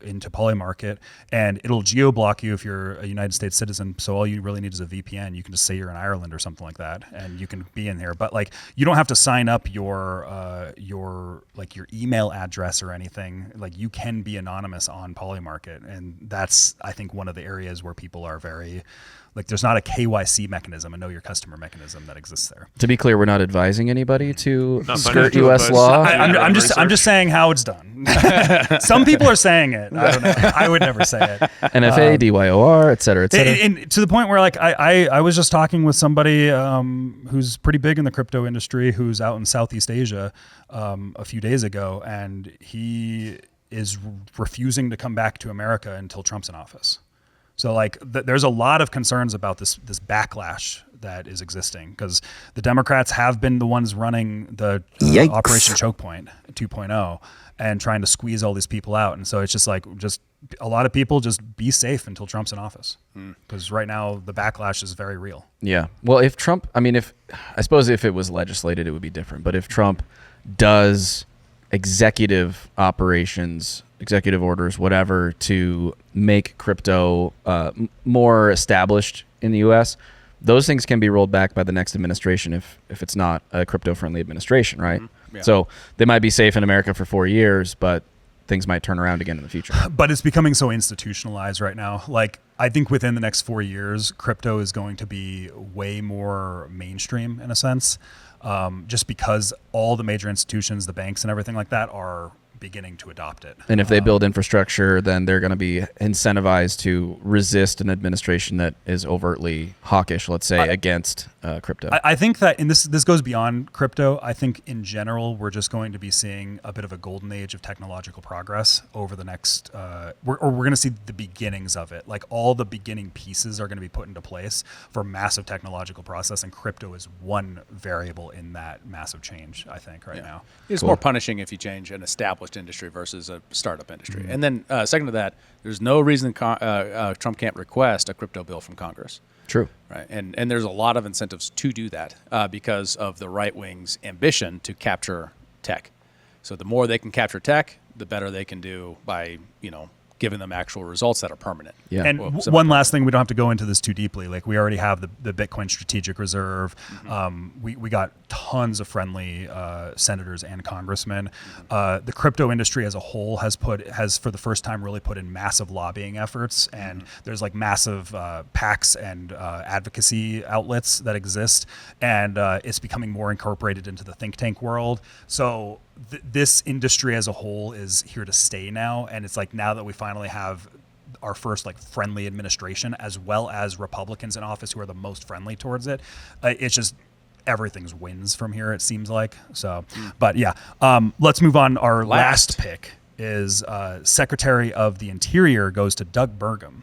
Polymarket, and it'll geo-block you if you're a United States citizen. So all you really need is a VPN. You can just say you're in Ireland or something like that, and you can be in here. But like, you don't have to sign up your email address or anything. Like, you can be anonymous on Polymarket, and that's, I think, one of the areas where people are very. Like, there's not a KYC mechanism, a know your customer mechanism that exists there. To be clear, we're not advising anybody to skirt U.S. law. I'm just saying how it's done. Some people are saying it. I don't know. I would never say it. NFA, DYOR, et cetera, et cetera. And to the point where, like, I was just talking with somebody who's pretty big in the crypto industry, who's out in Southeast Asia a few days ago, and he is refusing to come back to America until Trump's in office. So like there's a lot of concerns about this backlash that is existing, because the Democrats have been the ones running the Operation Choke Point 2.0 and trying to squeeze all these people out. And so it's just a lot of people just be safe until Trump's in office, because right now the backlash is very real. Yeah. Well, if Trump, I suppose if it was legislated, it would be different. But if Trump does executive operations, executive orders, whatever, to make crypto more established in the U.S., those things can be rolled back by the next administration if it's not a crypto-friendly administration, right? Mm-hmm. Yeah. So they might be safe in America for 4 years, but things might turn around again in the future. But it's becoming so institutionalized right now. Like, I think within the next 4 years, crypto is going to be way more mainstream in a sense, just because all the major institutions, the banks and everything like that, are beginning to adopt it. And if they build infrastructure, then they're going to be incentivized to resist an administration that is overtly hawkish, let's say, against crypto. I think that, and this goes beyond crypto, I think in general we're just going to be seeing a bit of a golden age of technological progress over the next, we're going to see the beginnings of it. Like, all the beginning pieces are going to be put into place for massive technological process, and crypto is one variable in that massive change, I think, right now. It's more punishing if you change an established industry versus a startup industry. Mm-hmm. And then second to that, there's no reason Trump can't request a crypto bill from Congress. True. Right. And there's a lot of incentives to do that because of the right wing's ambition to capture tech. So the more they can capture tech, the better they can do by, giving them actual results that are permanent. Yeah. And one last thing, we don't have to go into this too deeply. Like, we already have the Bitcoin Strategic Reserve. Mm-hmm. We got tons of friendly senators and congressmen. The crypto industry as a whole has for the first time really put in massive lobbying efforts, and there's like massive PACs and advocacy outlets that exist, and it's becoming more incorporated into the think tank world. So this industry as a whole is here to stay now, and it's like, now that we finally have our first like friendly administration, as well as Republicans in office who are the most friendly towards it, it's just everything's wins from here, it seems like. So, but yeah, let's move on. Our last pick is Secretary of the Interior goes to Doug Burgum.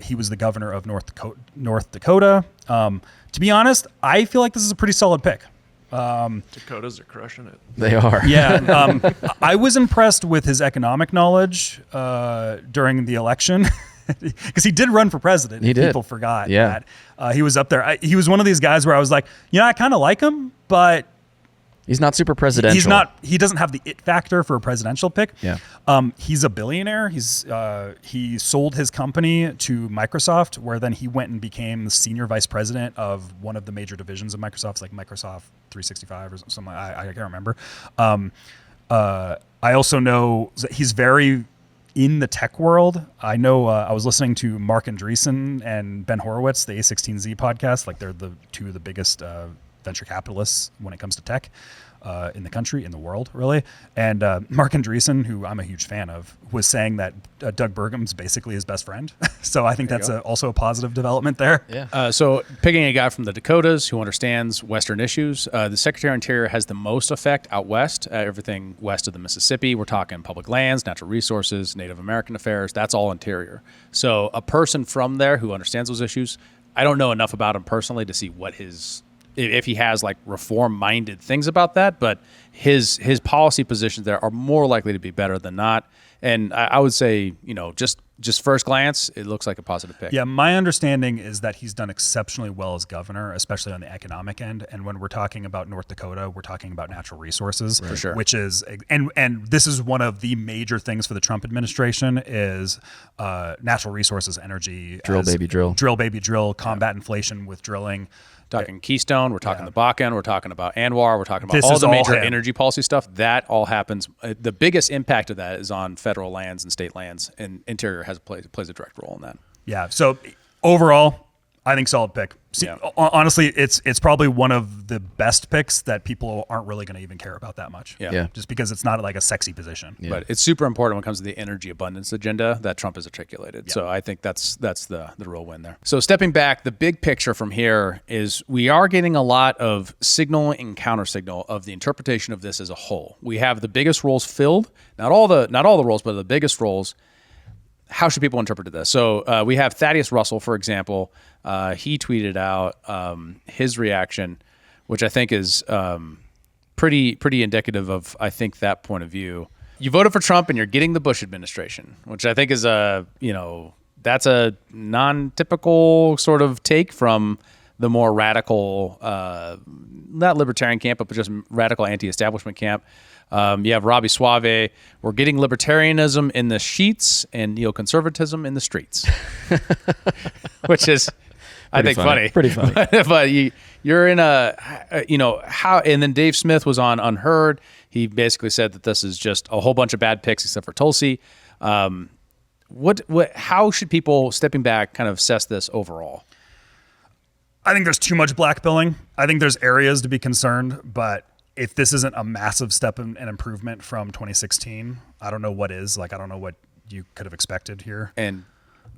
He was the governor of North Dakota. To be honest, I feel like this is a pretty solid pick. Dakotas are crushing it. They are. Yeah. I was impressed with his economic knowledge during the election, because he did run for president. He did. People forgot that. He was up there. He was one of these guys where I was like, I kind of like him, but he's not super presidential. He doesn't have the it factor for a presidential pick. Yeah. He's a billionaire. He sold his company to Microsoft, where then he went and became the senior vice president of one of the major divisions of Microsoft, like Microsoft 365 or something. I can't remember. I also know that he's very in the tech world. I know I was listening to Mark Andreessen and Ben Horowitz, the A16Z podcast. Like, they're the two of the biggest venture capitalists when it comes to tech in the country, in the world, really. And Mark Andreessen, who I'm a huge fan of, was saying that Doug Burgum's basically his best friend. So I think that's also a positive development there. Yeah. So picking a guy from the Dakotas who understands Western issues, the Secretary of Interior has the most effect out west, everything west of the Mississippi. We're talking public lands, natural resources, Native American affairs. That's all interior. So a person from there who understands those issues, I don't know enough about him personally to see what his if he has like reform-minded things about that, but his policy positions there are more likely to be better than not. And I would say, just first glance, it looks like a positive pick. Yeah, my understanding is that he's done exceptionally well as governor, especially on the economic end. And when we're talking about North Dakota, we're talking about natural resources, For sure. which is, and this is one of the major things for the Trump administration is natural resources, energy. Drill, baby, drill. Drill, baby, drill, combat inflation with drilling. Talking Keystone, we're talking the Bakken, we're talking about Anwar, we're talking about all the major energy policy stuff. That all happens. The biggest impact of that is on federal lands and state lands, and Interior plays a direct role in that. Yeah. So overall, I think solid pick. See, honestly, it's probably one of the best picks that people aren't really going to even care about that much. Yeah. Just because it's not like a sexy position. Yeah. But it's super important when it comes to the energy abundance agenda that Trump has articulated. So I think that's the real win there. So stepping back, the big picture from here is we are getting a lot of signal and counter signal of the interpretation of this as a whole. We have the biggest roles filled, not all the roles, but the biggest roles. How should people interpret this? So we have Thaddeus Russell, for example. He tweeted out his reaction, which I think is pretty indicative of, I think, that point of view. You voted for Trump and you're getting the Bush administration, which I think is that's a non-typical sort of take from the more radical, not libertarian camp, but just radical anti-establishment camp. You have Robbie Suave. We're getting libertarianism in the sheets and neoconservatism in the streets, which is, I think, funny. Pretty funny. But you're in how, and then Dave Smith was on Unheard. He basically said that this is just a whole bunch of bad picks except for Tulsi. How should people, stepping back, kind of assess this overall? I think there's too much blackpilling. I think there's areas to be concerned, but if this isn't a massive step in improvement from 2016, I don't know what is. Like, I don't know what you could have expected here. And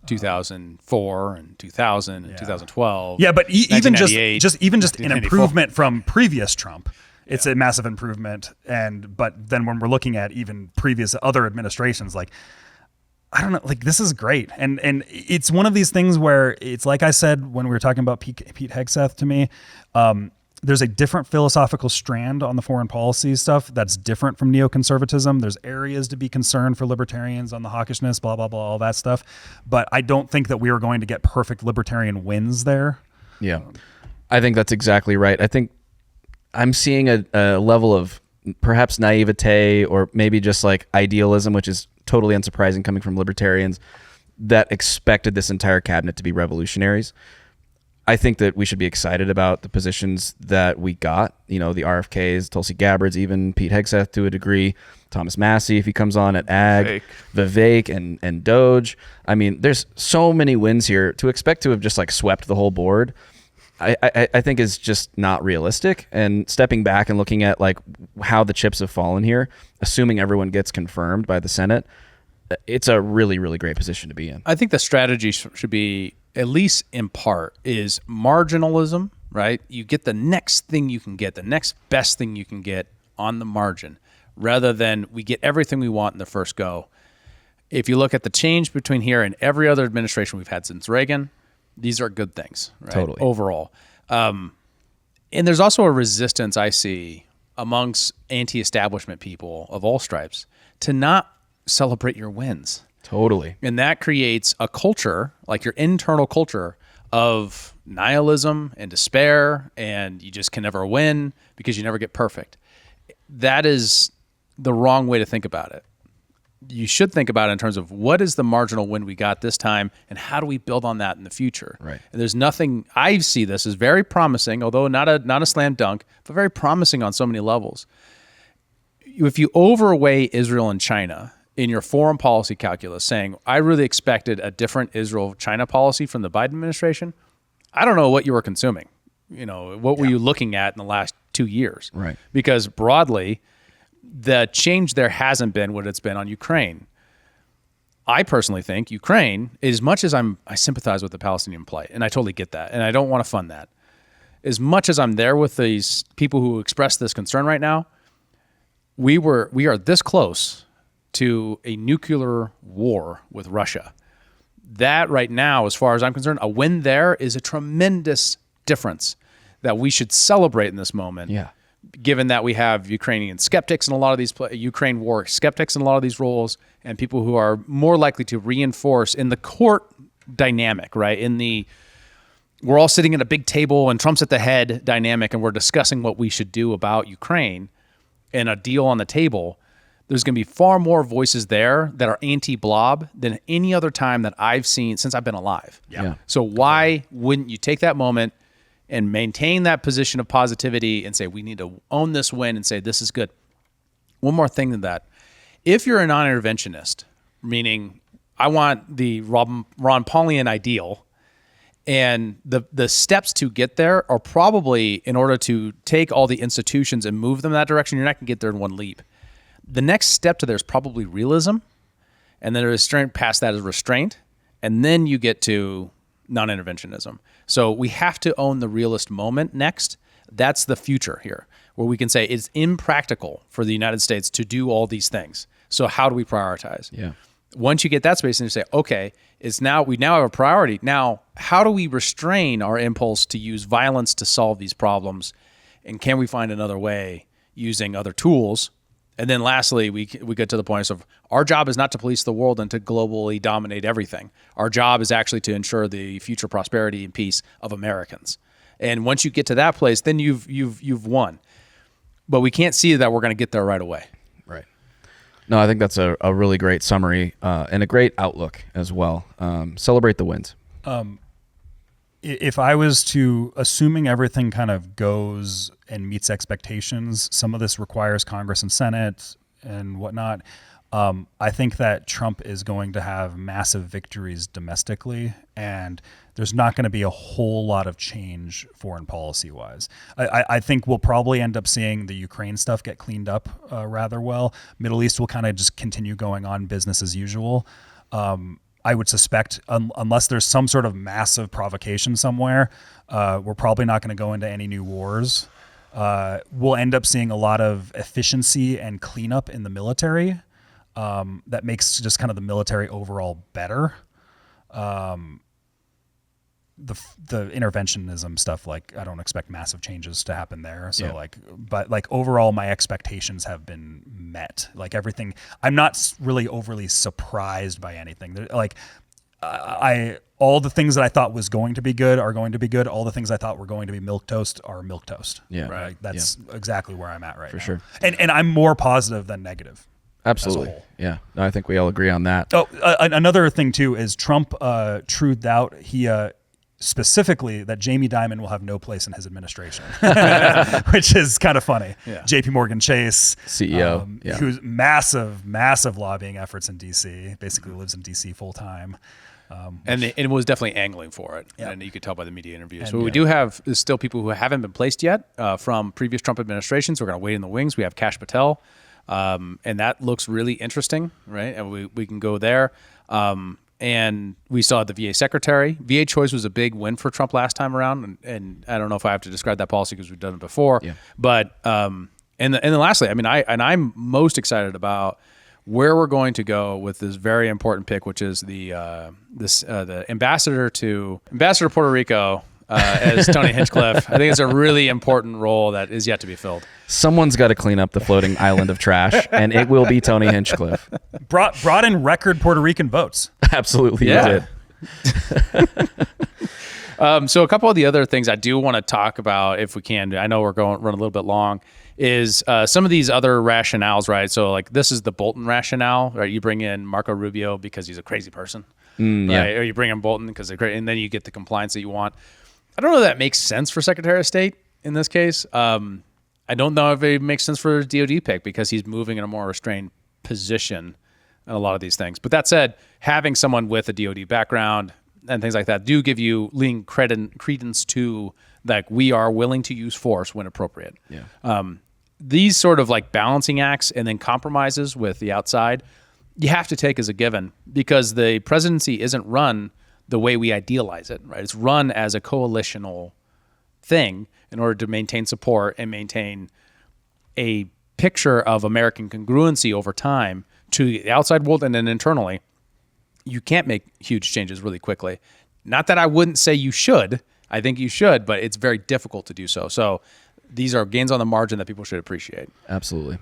2004 and 2000 and 2012. Yeah, but even just an improvement from previous Trump, it's a massive improvement. But then when we're looking at even previous other administrations, like, I don't know, like, this is great. And it's one of these things where it's like I said when we were talking about Pete Hegseth to me, there's a different philosophical strand on the foreign policy stuff that's different from neoconservatism. There's areas to be concerned for libertarians on the hawkishness, blah, blah, blah, all that stuff. But I don't think that we are going to get perfect libertarian wins there. Yeah, I think that's exactly right. I think I'm seeing a level of perhaps naivete or maybe just like idealism, which is totally unsurprising coming from libertarians that expected this entire cabinet to be revolutionaries. I think that we should be excited about the positions that we got. The RFKs, Tulsi Gabbard's, even Pete Hegseth to a degree, Thomas Massey if he comes on at Ag, Vivek and DOGE. I mean, there's so many wins here. To expect to have just like swept the whole board, I think is just not realistic. And stepping back and looking at like how the chips have fallen here, assuming everyone gets confirmed by the Senate, it's a really, really great position to be in. I think the strategy should be, at least in part, is marginalism, right? You get the next thing you can get, the next best thing you can get on the margin, rather than we get everything we want in the first go. If you look at the change between here and every other administration we've had since Reagan, these are good things, right? Totally. Overall. And there's also a resistance I see amongst anti-establishment people of all stripes to not celebrate your wins. Totally. And that creates a culture, like your internal culture, of nihilism and despair, and you just can never win because you never get perfect. That is the wrong way to think about it. You should think about it in terms of what is the marginal win we got this time, and how do we build on that in the future? Right. And there's nothing, I see this as very promising, although not a slam dunk, but very promising on so many levels. If you overweigh Israel and China in your foreign policy calculus, saying, I really expected a different Israel-China policy from the Biden administration, I don't know what you were consuming. What were you looking at in the last 2 years? Right. Because broadly, the change there hasn't been what it's been on Ukraine. I personally think Ukraine, as much as I sympathize with the Palestinian plight, and I totally get that, and I don't want to fund that, as much as I'm there with these people who express this concern right now, we are this close to a nuclear war with Russia. That right now, as far as I'm concerned, a win there is a tremendous difference that we should celebrate in this moment. Yeah. Given that we have Ukrainian skeptics in a lot of these Ukraine war skeptics in a lot of these roles, and people who are more likely to reinforce in the court dynamic, right? We're all sitting at a big table and Trump's at the head dynamic, and we're discussing what we should do about Ukraine and a deal on the table. There's going to be far more voices there that are anti-blob than any other time that I've seen since I've been alive. Yeah. So why wouldn't you take that moment and maintain that position of positivity and say, we need to own this win and say, this is good. One more thing than that. If you're a non-interventionist, meaning I want the Ron Paulian ideal, and the steps to get there are probably, in order to take all the institutions and move them that direction, you're not going to get there in one leap. The next step to there is probably realism, and then a restraint past that is restraint, and then you get to non-interventionism. So we have to own the realist moment next. That's the future here, where we can say it's impractical for the United States to do all these things. So how do we prioritize? Yeah. Once you get that space and you say, okay, we now have a priority. Now, how do we restrain our impulse to use violence to solve these problems? And can we find another way using other tools? And then lastly, we get to the point of our job is not to police the world and to globally dominate everything. Our job is actually to ensure the future prosperity and peace of Americans. And once you get to that place, then you've won. But we can't see that we're going to get there right away. Right. No, I think that's a really great summary and a great outlook as well. Celebrate the wins. If I was to, assuming everything kind of goes and meets expectations, some of this requires Congress and Senate and whatnot. I think that Trump is going to have massive victories domestically, and there's not going to be a whole lot of change foreign policy wise. I think we'll probably end up seeing the Ukraine stuff get cleaned up rather well. Middle East will kind of just continue going on business as usual. I would suspect, unless there's some sort of massive provocation somewhere, we're probably not going to go into any new wars. We'll end up seeing a lot of efficiency and cleanup in the military that makes just kind of the military overall better. The interventionism stuff, like, I don't expect massive changes to happen there. So but overall, my expectations have been met. Like everything, I'm not really overly surprised by anything. All the things that I thought was going to be good are going to be good. All the things I thought were going to be milquetoast are milquetoast. Yeah. Right. That's exactly where I'm at right now. For sure. And I'm more positive than negative. Absolutely. Yeah. No, I think we all agree on that. Oh, another thing too is Trump truthed out. He specifically that Jamie Dimon will have no place in his administration, which is kind of funny. Yeah. JP Morgan Chase, CEO, who's massive lobbying efforts in DC, basically lives in DC full time. And it was definitely angling for it. Yep. And you could tell by the media interviews. So we do have still people who haven't been placed yet from previous Trump administrations. We're going to wait in the wings. We have Kash Patel, and that looks really interesting, right? And we can go there. And we saw the VA secretary. VA choice was a big win for Trump last time around, and I don't know if I have to describe that policy because we've done it before. Yeah. But and then lastly, I mean, I'm most excited about where we're going to go with this very important pick, which is the ambassador to Puerto Rico as Tony Hinchcliffe. I think it's a really important role that is yet to be filled. Someone's got to clean up the floating island of trash, and it will be Tony Hinchcliffe. Brought in record Puerto Rican votes. Absolutely, yeah. You did. So a couple of the other things I do want to talk about, if we can, I know we're run a little bit long, is some of these other rationales, right? So like this is the Bolton rationale, right? You bring in Marco Rubio because he's a crazy person, right? Or you bring in Bolton because they're great, and then you get the compliance that you want. I don't know if that makes sense for Secretary of State in this case. I don't know if it makes sense for DOD pick because he's moving in a more restrained position in a lot of these things. But that said, having someone with a DOD background and things like that do give you lean credence to like we are willing to use force when appropriate. Yeah. These sort of like balancing acts and then compromises with the outside, you have to take as a given because the presidency isn't run the way we idealize it, right? It's run as a coalitional thing in order to maintain support and maintain a picture of American congruency over time to the outside world and then internally. You can't make huge changes really quickly. Not that I wouldn't say you should, I think you should, but it's very difficult to do so. So these are gains on the margin that people should appreciate. Absolutely.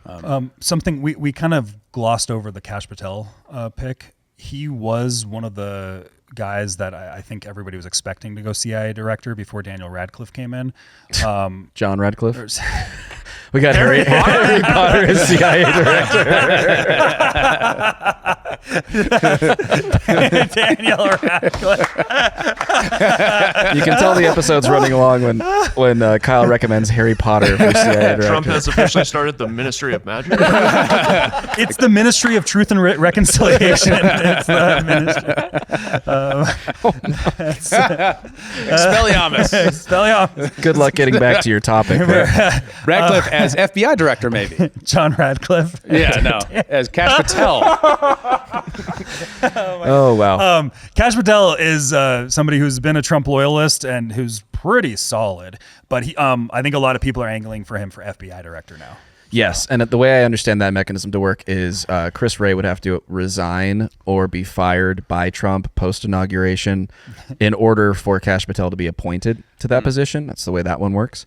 Something we kind of glossed over the Kash Patel pick. He was one of the guys that I think everybody was expecting to go CIA director before Daniel Radcliffe came in. John Radcliffe. We got Harry Potter as CIA director. Daniel Radcliffe. You can tell the episode's running along when Kyle recommends Harry Potter for CIA director. Trump has officially started the Ministry of Magic. It's the Ministry of Truth and Reconciliation. It's the ministry. Expelliarmus. Expelliarmus. Good luck getting back to your topic. Radcliffe as FBI director, maybe. John Radcliffe. Yeah, no, as Kash Patel. Oh wow. Kash Patel is somebody who's been a Trump loyalist and who's pretty solid, but I think a lot of people are angling for him for FBI director now. Yes, and the way I understand that mechanism to work is Chris Wray would have to resign or be fired by Trump post-inauguration in order for Kash Patel to be appointed to that position. That's the way that one works.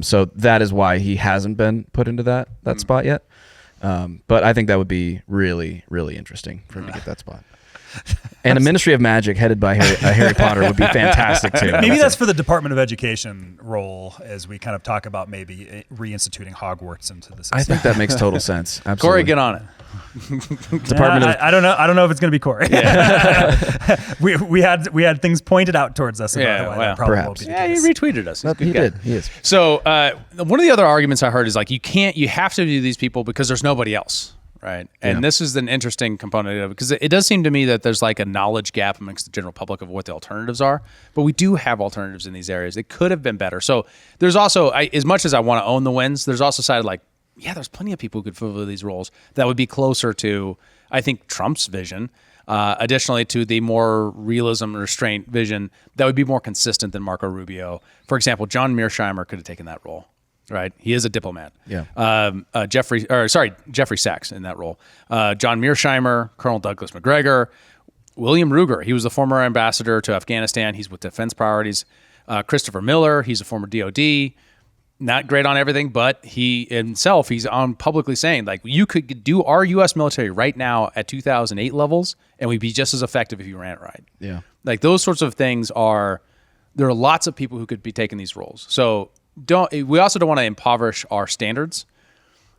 So that is why he hasn't been put into that spot yet. But I think that would be really, really interesting for him to get that spot. And a Ministry of Magic headed by Harry Potter would be fantastic too. Maybe that's for the Department of Education role as we kind of talk about maybe reinstituting Hogwarts into the system. I think that makes total sense. Absolutely. Corey, get on it. I don't know if it's going to be Corey. Yeah. we had things pointed out towards us about why that probably won't be the case. He retweeted us. He did. He is. So one of the other arguments I heard is like you have to do these people because there's nobody else. Right. And this is an interesting component of it because it does seem to me that there's like a knowledge gap amongst the general public of what the alternatives are. But we do have alternatives in these areas. It could have been better. So there's also, as much as I want to own the wins, there's also side like, yeah, there's plenty of people who could fulfill these roles that would be closer to, I think, Trump's vision. Additionally to the more realism and restraint vision that would be more consistent than Marco Rubio. For example, John Mearsheimer could have taken that role. Right, he is a diplomat. Yeah. Jeffrey Sachs in that role. John Mearsheimer, Colonel Douglas McGregor, William Ruger. He was the former ambassador to Afghanistan. He's with defense priorities. Christopher Miller. He's a former DOD. Not great on everything, but he himself, he's on publicly saying like you could do our U.S. military right now at 2008 levels, and we'd be just as effective if you ran it right. Yeah. Like those sorts of things are. There are lots of people who could be taking these roles. So. We also don't want to impoverish our standards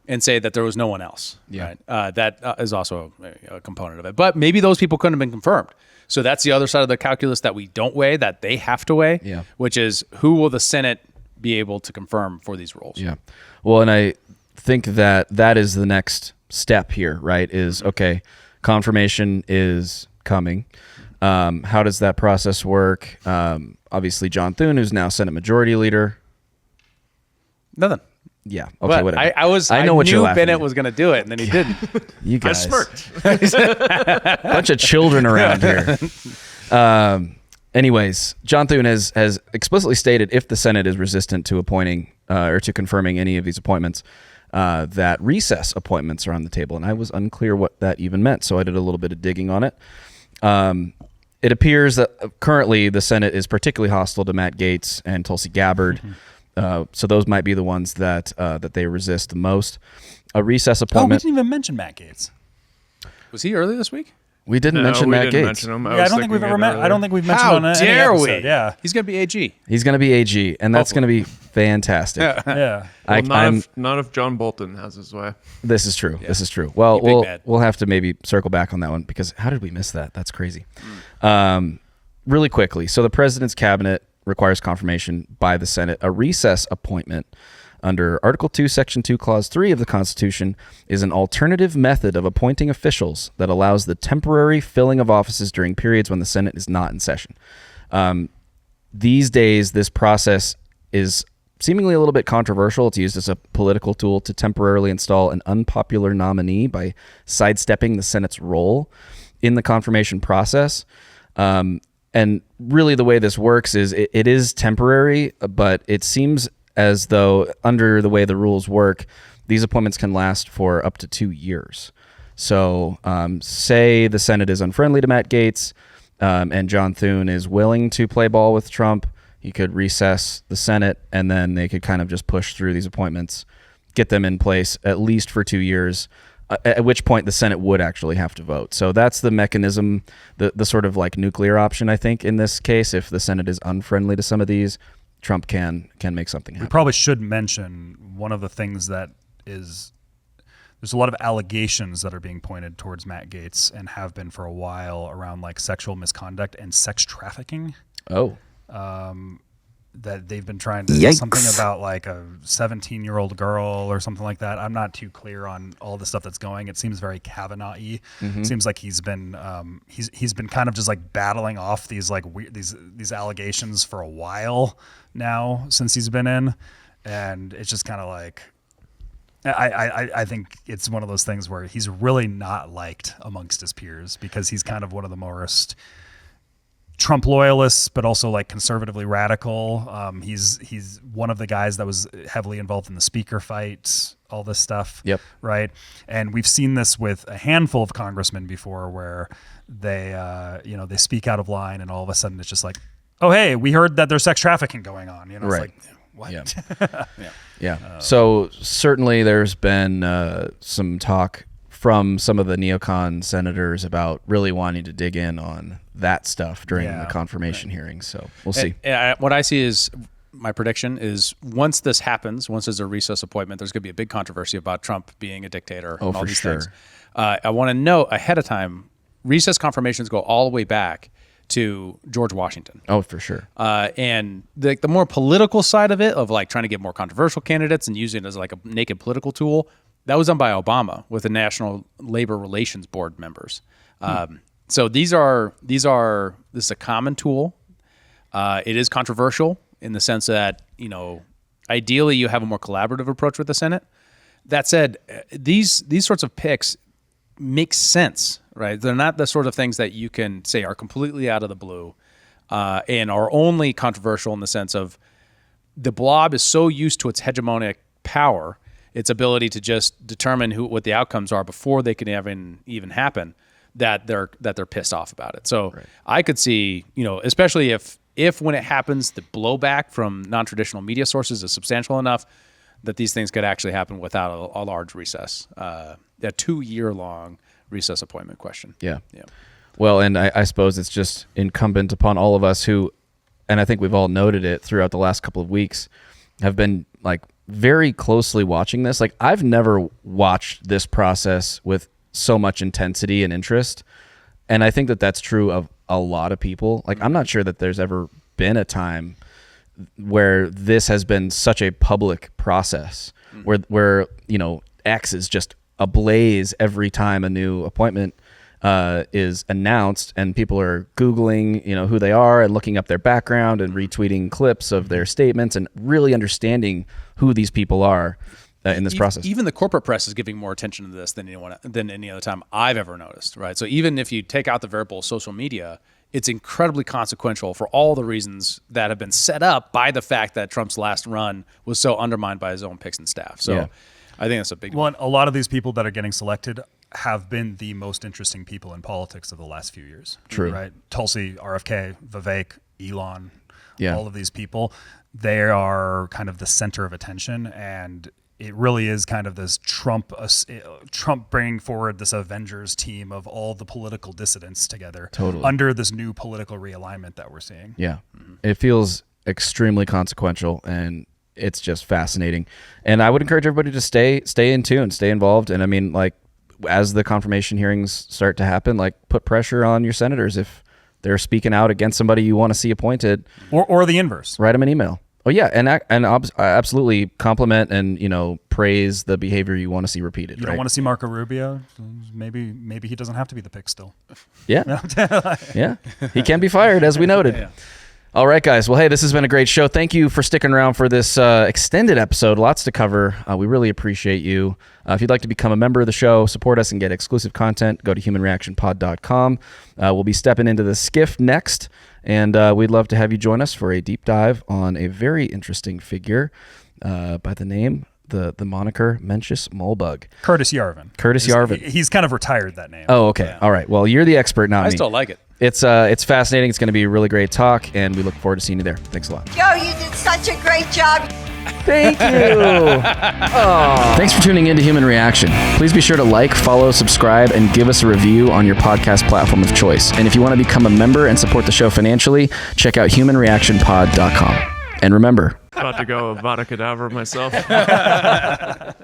and say that there was no one else. Yeah. Right? That is also a component of it. But maybe those people couldn't have been confirmed. So that's the other side of the calculus that we don't weigh, that they have to weigh, which is who will the Senate be able to confirm for these roles? Yeah. Well, and I think that is the next step here, right? Is, okay, confirmation is coming. How does that process work? Obviously, John Thune, who's now Senate Majority Leader. Nothing. Yeah. Okay. But whatever. I knew Bennett was going to do it, and then he didn't. You guys. I smirked. Bunch of children around here. Anyways, John Thune has explicitly stated if the Senate is resistant to appointing or to confirming any of these appointments, that recess appointments are on the table. And I was unclear what that even meant, so I did a little bit of digging on it. It appears that currently the Senate is particularly hostile to Matt Gaetz and Tulsi Gabbard. So those might be the ones that they resist the most. A recess appointment. Oh, we didn't even mention Matt Gaetz. Was he early this week? We didn't mention Matt Gaetz. Mention him. I don't think we've ever met. I don't think we've mentioned How on any dare episode. we? Yeah, he's going to be AG. He's going to be AG, and that's going to be fantastic. Yeah. Well, not if John Bolton has his way. This is true. Yeah. This is true. Well, we'll have to maybe circle back on that one because how did we miss that? That's crazy. Really quickly. So the president's cabinet requires confirmation by the Senate. A recess appointment under Article 2, Section 2, Clause 3 of the Constitution is an alternative method of appointing officials that allows the temporary filling of offices during periods when the Senate is not in session. These days, this process is seemingly a little bit controversial. It's used as a political tool to temporarily install an unpopular nominee by sidestepping the Senate's role in the confirmation process. And really the way this works is it is temporary, but it seems as though under the way the rules work, these appointments can last for up to 2 years. So say the Senate is unfriendly to Matt Gaetz and John Thune is willing to play ball with Trump. He could recess the Senate, and then they could kind of just push through these appointments, get them in place at least for 2 years, at which point the Senate would actually have to vote. So that's the mechanism, the sort of like nuclear option, I think, in this case. If the Senate is unfriendly to some of these, Trump can make something happen. We probably should mention one of the things that is, there's a lot of allegations that are being pointed towards Matt Gaetz and have been for a while around like sexual misconduct and sex trafficking. Oh. That they've been trying to do something about like a 17-year-old girl or something like that. I'm not too clear on all the stuff that's going. It seems very Kavanaugh-y. Seems like he's been kind of just like battling off these like these allegations for a while now since he's been in, and it's just kind of like I think it's one of those things where he's really not liked amongst his peers because he's kind of one of the most Trump loyalists, but also like conservatively radical. He's one of the guys that was heavily involved in the speaker fight, all this stuff. Yep. Right. And we've seen this with a handful of congressmen before where they, they speak out of line and all of a sudden it's just like, oh, hey, we heard that there's sex trafficking going on. You know, right. It's like, what? Yeah. Yeah. So certainly there's been some talk from some of the NeoCon senators about really wanting to dig in on that stuff during the confirmation hearings. So we'll see. What I see is, my prediction is once this happens, once there's a recess appointment, there's going to be a big controversy about Trump being a dictator and all these things. I want to note ahead of time, recess confirmations go all the way back to George Washington. Oh, for sure. And the more political side of it, of like trying to get more controversial candidates and using it as like a naked political tool, that was done by Obama with the National Labor Relations Board members. So this is a common tool. It is controversial in the sense that, ideally you have a more collaborative approach with the Senate. That said, these sorts of picks make sense, right? They're not the sort of things that you can say are completely out of the blue and are only controversial in the sense of the blob is so used to its hegemonic power, its ability to just determine what the outcomes are before they can even happen, that they're pissed off about it. So I could see, especially if when it happens, the blowback from non-traditional media sources is substantial enough that these things could actually happen without a large recess, a 2-year-long recess appointment question. Yeah. Well, and I suppose it's just incumbent upon all of us who, and I think we've all noted it throughout the last couple of weeks, have been like very closely watching this. Like I've never watched this process with so much intensity and interest. And I think that that's true of a lot of people. Like I'm not sure that there's ever been a time where this has been such a public process where X is just ablaze every time a new appointment is announced, and people are Googling, who they are and looking up their background and retweeting clips of their statements and really understanding who these people are in this process. Even the corporate press is giving more attention to this than any other time I've ever noticed, right? So even if you take out the variable of social media, it's incredibly consequential for all the reasons that have been set up by the fact that Trump's last run was so undermined by his own picks and staff. So I think that's a big deal. Well, a lot of these people that are getting selected have been the most interesting people in politics of the last few years. True. Right? Tulsi, RFK, Vivek, Elon, Yeah. all of these people, they are kind of the center of attention, and it really is kind of this Trump bringing forward this Avengers team of all the political dissidents together under this new political realignment that we're seeing. Yeah. It feels extremely consequential, and it's just fascinating. And I would encourage everybody to stay in tune, stay involved. And I mean, like, as the confirmation hearings start to happen, like, put pressure on your senators if they're speaking out against somebody you want to see appointed, or the inverse. Write them an email. Oh yeah, and absolutely compliment and praise the behavior you want to see repeated. You don't want to see Marco Rubio? Maybe he doesn't have to be the pick still. Yeah, yeah, he can be fired, as we noted. Yeah. All right, guys. Well, hey, this has been a great show. Thank you for sticking around for this extended episode. Lots to cover. We really appreciate you. If you'd like to become a member of the show, support us, and get exclusive content, go to humanreactionpod.com. We'll be stepping into the skiff next, and we'd love to have you join us for a deep dive on a very interesting figure by the name, the moniker Mencius Moldbug. Curtis Yarvin. Yarvin. He's kind of retired that name. Oh, okay. Yeah. All right. Well, you're the expert, not me. I still like it. It's fascinating. It's going to be a really great talk, and we look forward to seeing you there. Thanks a lot. Yo, you did such a great job. Thank you. Thanks for tuning in to Human Reaction. Please be sure to like, follow, subscribe, and give us a review on your podcast platform of choice. And if you want to become a member and support the show financially, check out humanreactionpod.com. And remember, About to go Avada Kedavra myself.